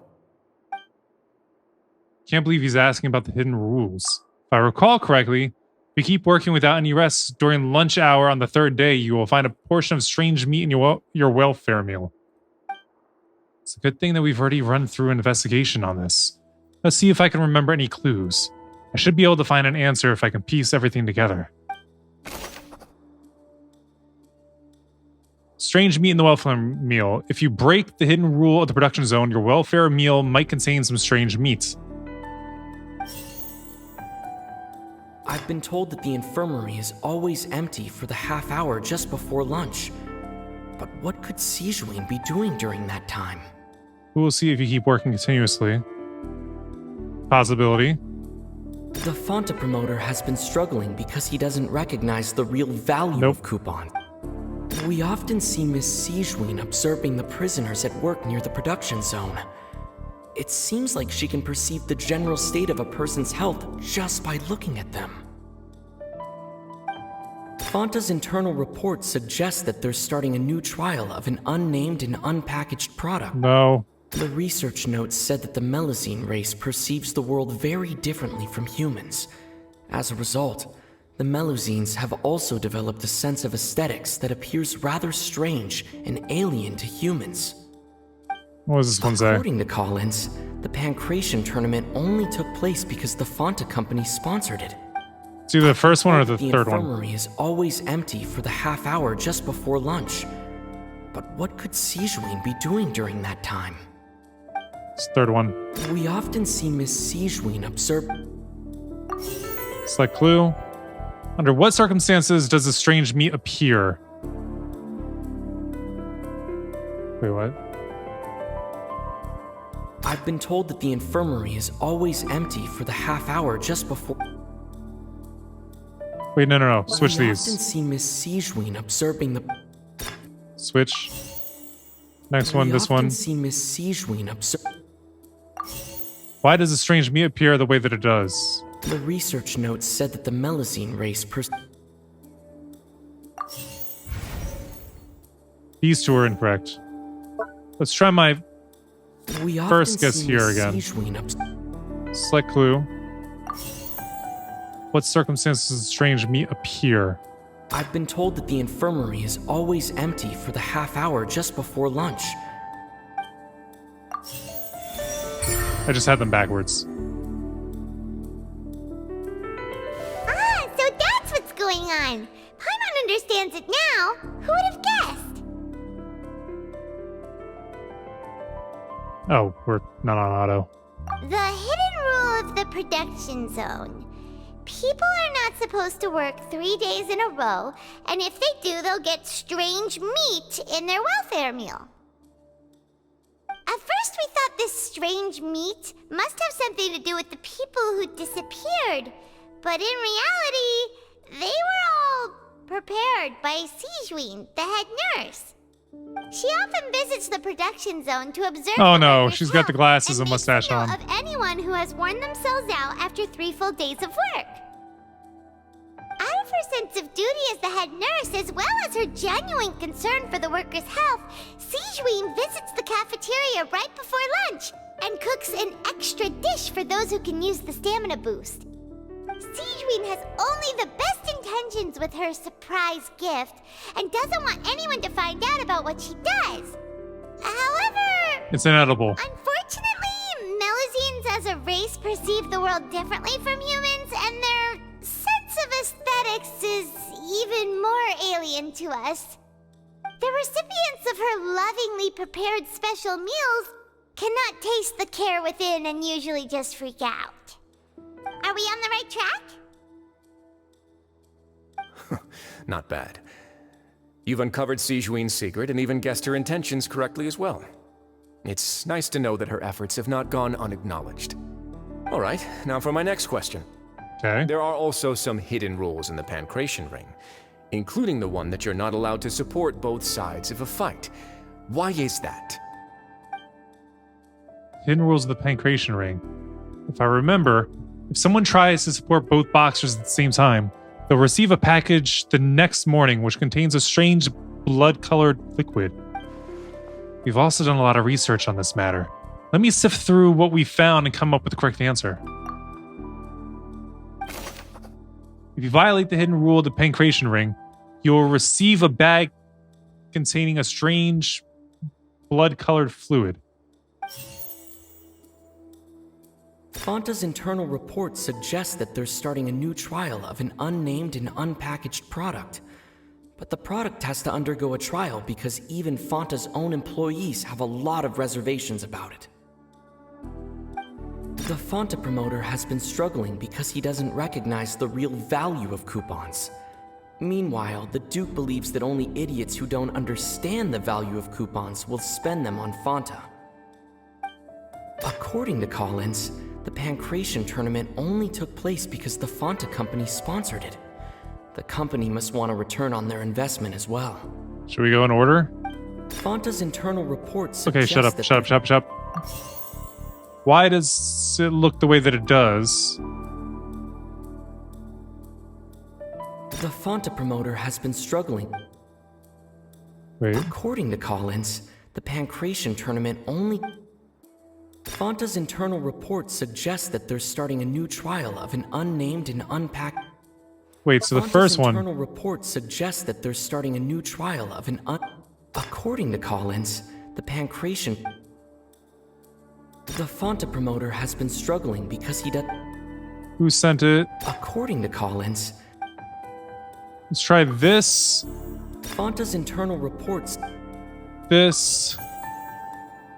Can't believe he's asking about the hidden rules. If I recall correctly, if you keep working without any rest during lunch hour on the 3rd day, you will find a portion of strange meat in your welfare meal. It's a good thing that we've already run through an investigation on this. Let's see if I can remember any clues. I should be able to find an answer if I can piece everything together. Strange meat in the welfare meal. If you break the hidden rule of the production zone, your welfare meal might contain some strange meat. I've been told that the infirmary is always empty for the half hour just before lunch. But what could Sijuin be doing during that time? We'll see if you keep working continuously. Possibility. The Fonta promoter has been struggling because he doesn't recognize the real value of coupon. We often see Miss Sijuin observing the prisoners at work near the production zone. It seems like she can perceive the general state of a person's health just by looking at them. Fonta's internal report suggests that they're starting a new trial of an unnamed and unpackaged product. No. The research notes said that the Melazine race perceives the world very differently from humans. As a result, the Melazines have also developed a sense of aesthetics that appears rather strange and alien to humans. What does this one say? According to Collins, the Pancration tournament only took place because the Fonta company sponsored it. It's either the first one or the third one. The infirmary is always empty for the half hour just before lunch. But what could Sijuin be doing during that time? It's the third one. We often see Miss Sijuin observe... Select clue. Under what circumstances does a strange meat appear? Wait, what? I've been told that the infirmary is always empty for the half hour just before... Wait, no. Switch we these. often see Miss Sijuin observing the... Switch. Next one, this one. We often see Miss Sijuin observe... Why does a strange meat appear the way that it does? The research notes said that the Melazine race These two are incorrect. Let's try my first guess here again. Select clue. What circumstances does strange meat appear? I've been told that the infirmary is always empty for the half hour just before lunch. I just had them backwards. Ah, so that's what's going on. Paimon understands it now. Who would have guessed? Oh, we're not on auto. The hidden rule of the production zone. People are not supposed to work 3 days in a row, and if they do, they'll get strange meat in their welfare meal. At first, we thought this strange meat must have something to do with the people who disappeared, but in reality, they were all prepared by Sijuin, the head nurse. She often visits the production zone to observe. Oh no, she's got the glasses and mustache on. Of anyone who has worn themselves out after 3 full days of work. Out of her sense of duty as the head nurse, as well as her genuine concern for the workers' health, Sijuin visits the cafeteria right before lunch and cooks an extra dish for those who can use the stamina boost. Sijuin has only the best intentions with her surprise gift and doesn't want anyone to find out about what she does. However, it's inedible. Unfortunately, Melazines as a race perceive the world differently from humans, and their sense of aesthetics is even more alien to us. The recipients of her lovingly prepared special meals cannot taste the care within and usually just freak out. Are we on the right track? Not bad. You've uncovered Sijuin's secret and even guessed her intentions correctly as well. It's nice to know that her efforts have not gone unacknowledged. All right, now for my next question. Okay. There are also some hidden rules in the Pancration Ring, including the one that you're not allowed to support both sides of a fight. Why is that? Hidden rules of the Pancration Ring. If I remember, if someone tries to support both boxers at the same time, they'll receive a package the next morning which contains a strange blood-colored liquid. We've also done a lot of research on this matter. Let me sift through what we found and come up with the correct answer. If you violate the hidden rule of the Pancration Ring, you'll receive a bag containing a strange blood-colored fluid. Fonta's internal report suggests that they're starting a new trial of an unnamed and unpackaged product. But the product has to undergo a trial because even Fonta's own employees have a lot of reservations about it. The Fanta promoter has been struggling because he doesn't recognize the real value of coupons. Meanwhile, the Duke believes that only idiots who don't understand the value of coupons will spend them on Fanta. According to Collins, the Pancration tournament only took place because the Fanta company sponsored it. The company must want a return on their investment as well. Should we go in order? Fanta's internal reports Okay, shut up. Why does it look the way that it does? The Fanta promoter has been struggling. Wait. According to Collins, the Pancration tournament only... Fanta's internal reports suggest that they're starting a new trial of an unnamed and unpacked... Wait, so the first one... internal reports suggest that they're starting a new trial of an According to Collins, the Pancration... The Fanta promoter has been struggling because he does... Who sent it? According to Collins... Let's try this. Fanta's internal reports... This.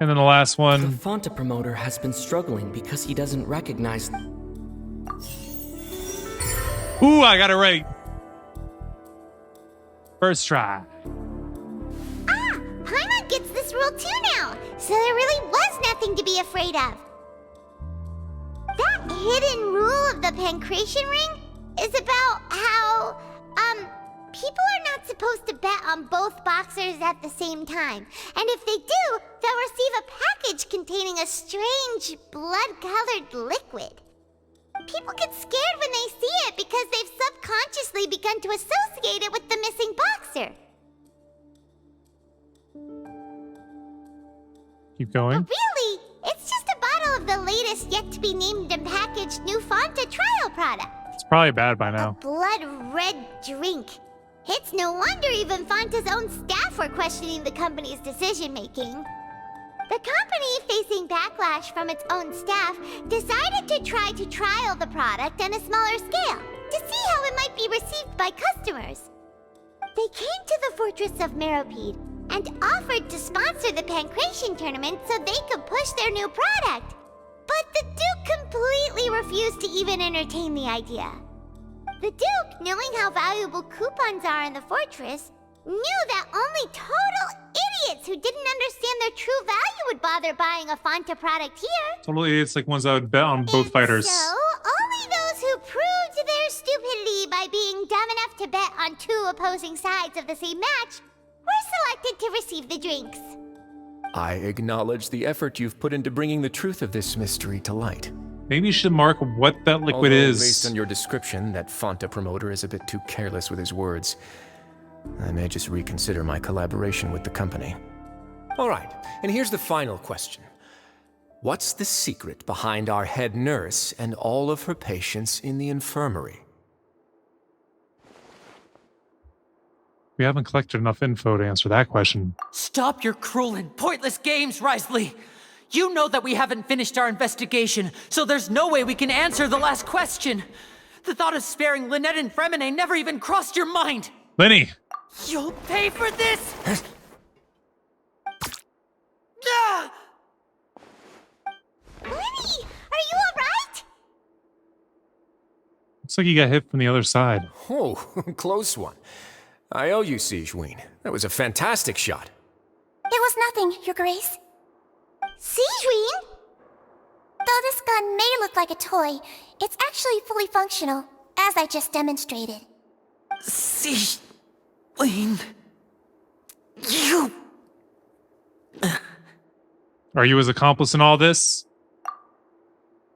And then the last one. The Fanta promoter has been struggling because he doesn't recognize... Ooh, I got it right. First try. Paimon gets this rule too now, so there really was nothing to be afraid of. That hidden rule of the Pancration ring is about how, people are not supposed to bet on both boxers at the same time. And if they do, they'll receive a package containing a strange, blood-colored liquid. People get scared when they see it because they've subconsciously begun to associate it with the missing boxer. Keep going. But really, it's just a bottle of the latest yet-to-be-named and packaged new Fanta trial product. It's probably bad by now. Blood-red drink. It's no wonder even Fanta's own staff were questioning the company's decision-making. The company, facing backlash from its own staff, decided to try to trial the product on a smaller scale to see how it might be received by customers. They came to the fortress of Meropide and offered to sponsor the Pancration tournament so they could push their new product. But the Duke completely refused to even entertain the idea. The Duke, knowing how valuable coupons are in the fortress, knew that only total idiots who didn't understand their true value would bother buying a Fanta product here. Total idiots like ones that would bet on both fighters. So, only those who proved their stupidity by being dumb enough to bet on two opposing sides of the same match were selected to receive the drinks. I acknowledge the effort you've put into bringing the truth of this mystery to light. Maybe you should mark what that liquid is. Based on your description, that Fanta promoter is a bit too careless with his words. I may just reconsider my collaboration with the company. All right, and here's the final question. What's the secret behind our head nurse and all of her patients in the infirmary? We haven't collected enough info to answer that question. Stop your cruel and pointless games, Risley! You know that we haven't finished our investigation, so there's no way we can answer the last question. The thought of sparing Lynette and Fremine never even crossed your mind. Lenny! You'll pay for this! Ah! Lenny, are you alright? Looks like you got hit from the other side. Oh, close one. I owe you, Sigewinne. That was a fantastic shot. It was nothing, Your Grace. Sigewinne? Though this gun may look like a toy, it's actually fully functional, as I just demonstrated. Sigewinne... You... Are you his accomplice in all this?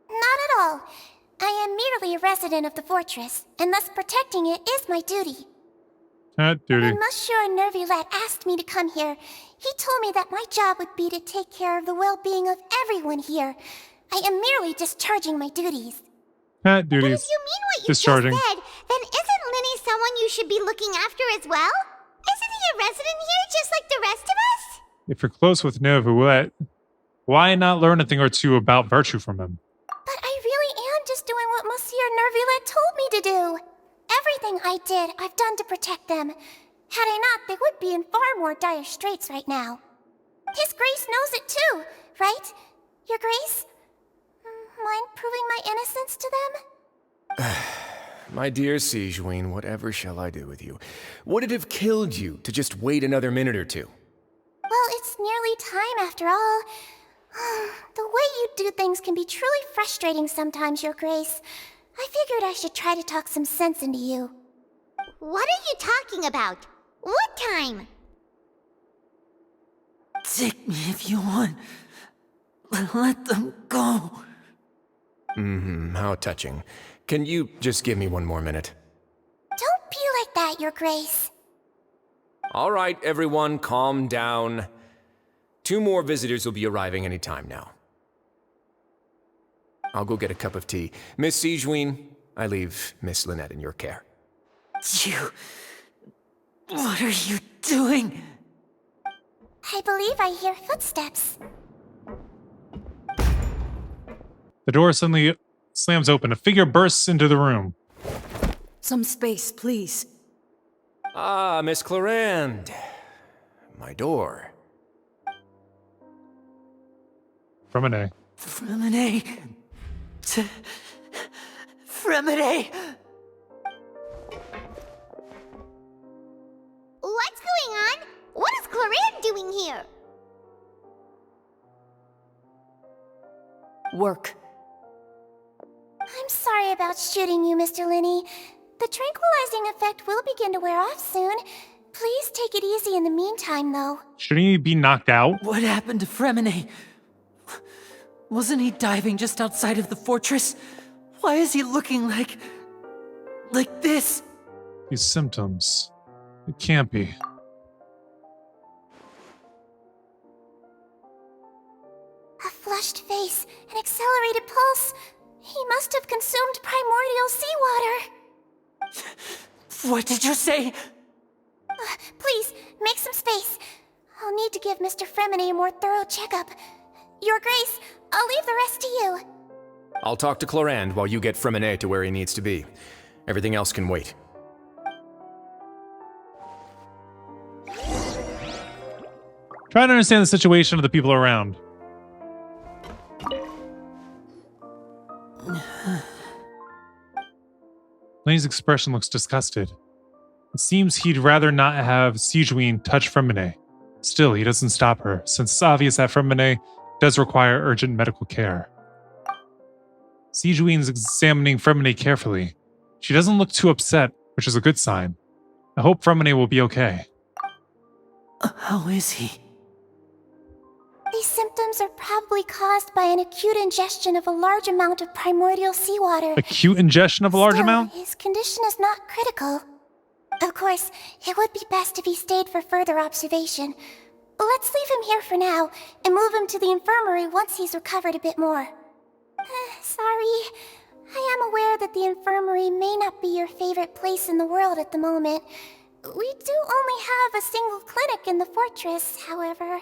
Not at all. I am merely a resident of the fortress, and thus protecting it is my duty. Duty. When Monsieur Nervulet asked me to come here, he told me that my job would be to take care of the well-being of everyone here. I am merely discharging my duties. Duties. But if you mean what you just said, then isn't Linny someone you should be looking after as well? Isn't he a resident here just like the rest of us? If you're close with Nervulet, why not learn a thing or two about virtue from him? But I really am just doing what Monsieur Nervulet told me to do. Everything I did, I've done to protect them. Had I not, they would be in far more dire straits right now. His Grace knows it too, right? Your Grace? mind proving my innocence to them? My dear Sigewinne, whatever shall I do with you? Would it have killed you to just wait another minute or two? Well, it's nearly time after all. The way you do things can be truly frustrating sometimes, Your Grace. I figured I should try to talk some sense into you. What are you talking about? What time? Take me if you want. Let them go. How touching. Can you just give me one more minute? Don't be like that, Your Grace. All right, everyone, calm down. 2 more visitors will be arriving any time now. I'll go get a cup of tea. Miss Sigewinne, I leave Miss Lynette in your care. What are you doing? I believe I hear footsteps. The door suddenly slams open. A figure bursts into the room. Some space, please. Ah, Miss Clarande. My door. Fremine. Fremine. Fremine. What's going on? What is Clarande doing here? Work. I'm sorry about shooting you, Mr. Linney. The tranquilizing effect will begin to wear off soon. Please take it easy in the meantime, though. Shouldn't he be knocked out? What happened to Fremine? Wasn't he diving just outside of the fortress? Why is he looking like this? These symptoms. It can't be. A flushed face, an accelerated pulse. He must have consumed primordial seawater. What did you say? Please, make some space. I'll need to give Mr. Fremine a more thorough checkup. Your Grace, I'll leave the rest to you. I'll talk to Clarande while you get Fremine to where he needs to be. Everything else can wait. Try to understand the situation of the people around. Lane's expression looks disgusted. It seems he'd rather not have Sigewinne touch Fremine. Still, he doesn't stop her, since it's obvious that Fremine does require urgent medical care. Sigewinne's examining Fremine carefully. She doesn't look too upset, which is a good sign. I hope Fremine will be okay. How is he? These symptoms are probably caused by an acute ingestion of a large amount of primordial seawater. Acute ingestion of a large amount? His condition is not critical. Of course, it would be best if he stayed for further observation. Let's leave him here for now, and move him to the infirmary once he's recovered a bit more. Sorry. I am aware that the infirmary may not be your favorite place in the world at the moment. We do only have a single clinic in the fortress, however.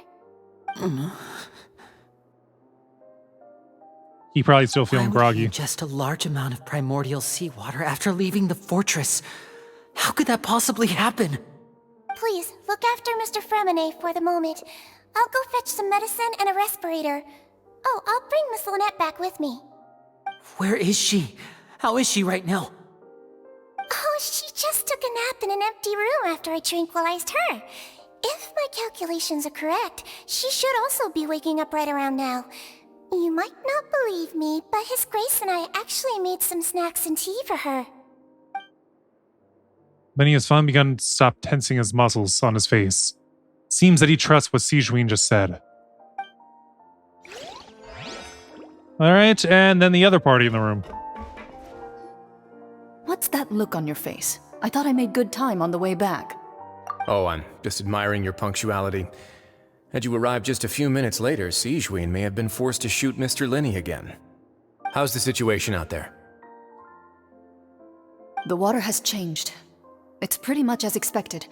He probably still feeling groggy. Just a large amount of primordial seawater after leaving the fortress. How could that possibly happen? Please, look after Mr. Fremine for the moment. I'll go fetch some medicine and a respirator. Oh, I'll bring Miss Lynette back with me. Where is she? How is she right now? Oh, she just took a nap in an empty room after I tranquilized her. If my calculations are correct, she should also be waking up right around now. You might not believe me, but His Grace and I actually made some snacks and tea for her. Benny has finally begun to stop tensing his muscles on his face. Seems that he trusts what Sigewinne just said. Alright, and then the other party in the room. What's that look on your face? I thought I made good time on the way back. Oh, I'm just admiring your punctuality. Had you arrived just a few minutes later, Sigewinne may have been forced to shoot Mr. Linney again. How's the situation out there? The water has changed. It's pretty much as expected.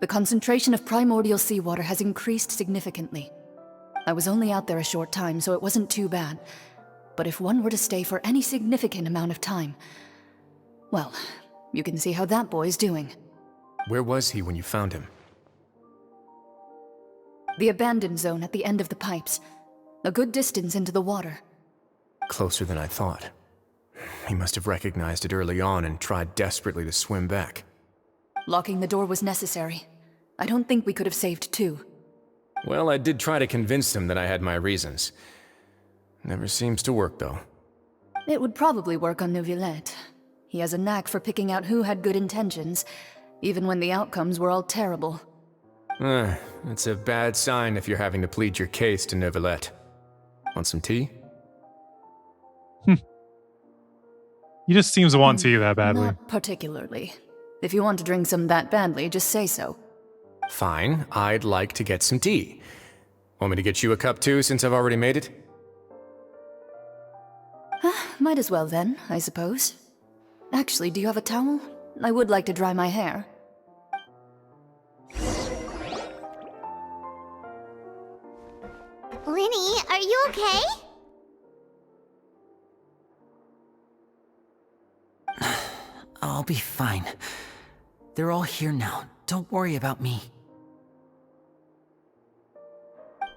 The concentration of primordial seawater has increased significantly. I was only out there a short time, so it wasn't too bad. But if one were to stay for any significant amount of time, well, you can see how that boy's doing. Where was he when you found him? The abandoned zone at the end of the pipes. A good distance into the water. closer than I thought. He must have recognized it early on and tried desperately to swim back. Locking the door was necessary. I don't think we could have saved two. Well, I did try to convince him that I had my reasons. Never seems to work, though. It would probably work on Neuvillette. He has a knack for picking out who had good intentions, even when the outcomes were all terrible. It's a bad sign if you're having to plead your case to Neuvillette. Want some tea? He just seems to want tea that badly. Not particularly. If you want to drink some that badly, just say so. Fine, I'd like to get some tea. Want me to get you a cup too, since I've already made it? Might as well then, I suppose. Actually, do you have a towel? I would like to dry my hair. Linny, are you okay? I'll be fine. They're all here now. Don't worry about me.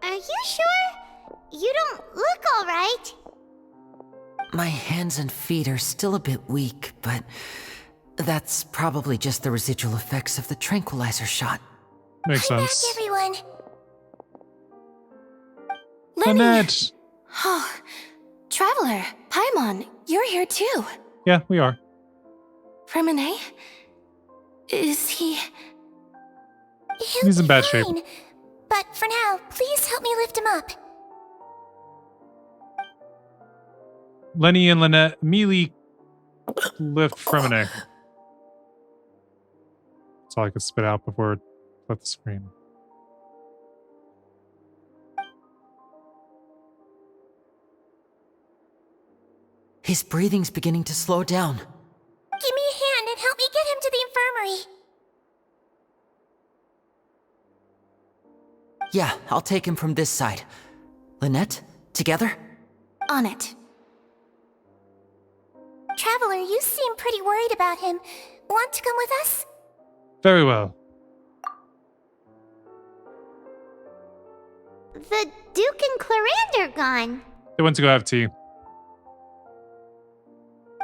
Are you sure? You don't look all right. My hands and feet are still a bit weak, but that's probably just the residual effects of the tranquilizer shot. Makes sense. Back, everyone. Lynette! Oh, Traveler, Paimon, you're here too. Yeah, we are. Remine? Is he... He's in bad shape. But for now, please help me lift him up. Lenny and Lynette immediately lift Fremine. That's all I could spit out before it left the screen. His breathing's beginning to slow down. Give me a hand and help me get him to the infirmary. Yeah, I'll take him from this side. Lynette, together? On it. Traveler, you seem pretty worried about him. Want to come with us? Very well. The Duke and Clarande are gone. They went to go have tea.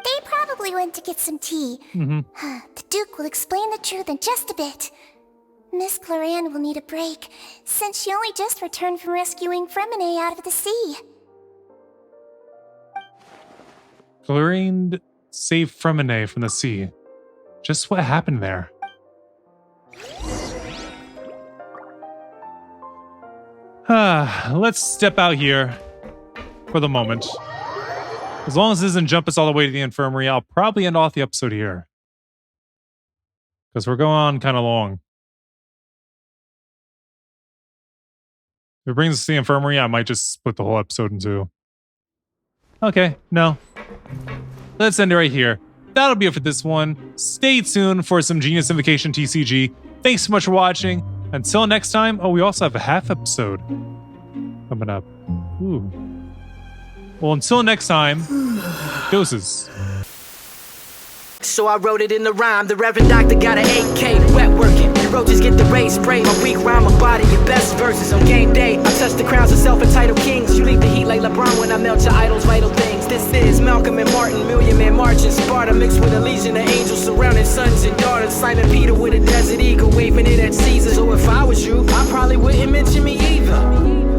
They probably went to get some tea. Mm-hmm. The Duke will explain the truth in just a bit. Miss Clarande will need a break, since she only just returned from rescuing Fremine out of the sea. Clarande saved Fremine from the sea. Just what happened there? Let's step out here for the moment. As long as it doesn't jump us all the way to the infirmary, I'll probably end off the episode here. Because we're going on kind of long. If it brings us to the infirmary, I might just split the whole episode in two. Okay, no. Let's end it right here. That'll be it for this one. Stay tuned for some Genius Invocation TCG. Thanks so much for watching. Until next time. Oh, we also have a half episode coming up. Ooh. Well, until next time, doses. So I wrote it in the rhyme. The Reverend Doctor got an 8K wet working. The roaches get the rays sprayed. My weak rhyme, my body, your best verses on game day. I touch the crowns of self-entitled kings. You leave the heat like LeBron when I melt your idols' vital things. This is Malcolm and Martin, Million Man March in Sparta, mixed with a legion of angels surrounding sons and daughters. Simon Peter with a desert eagle, waving it at Caesar. So if I was you, I probably wouldn't mention me either.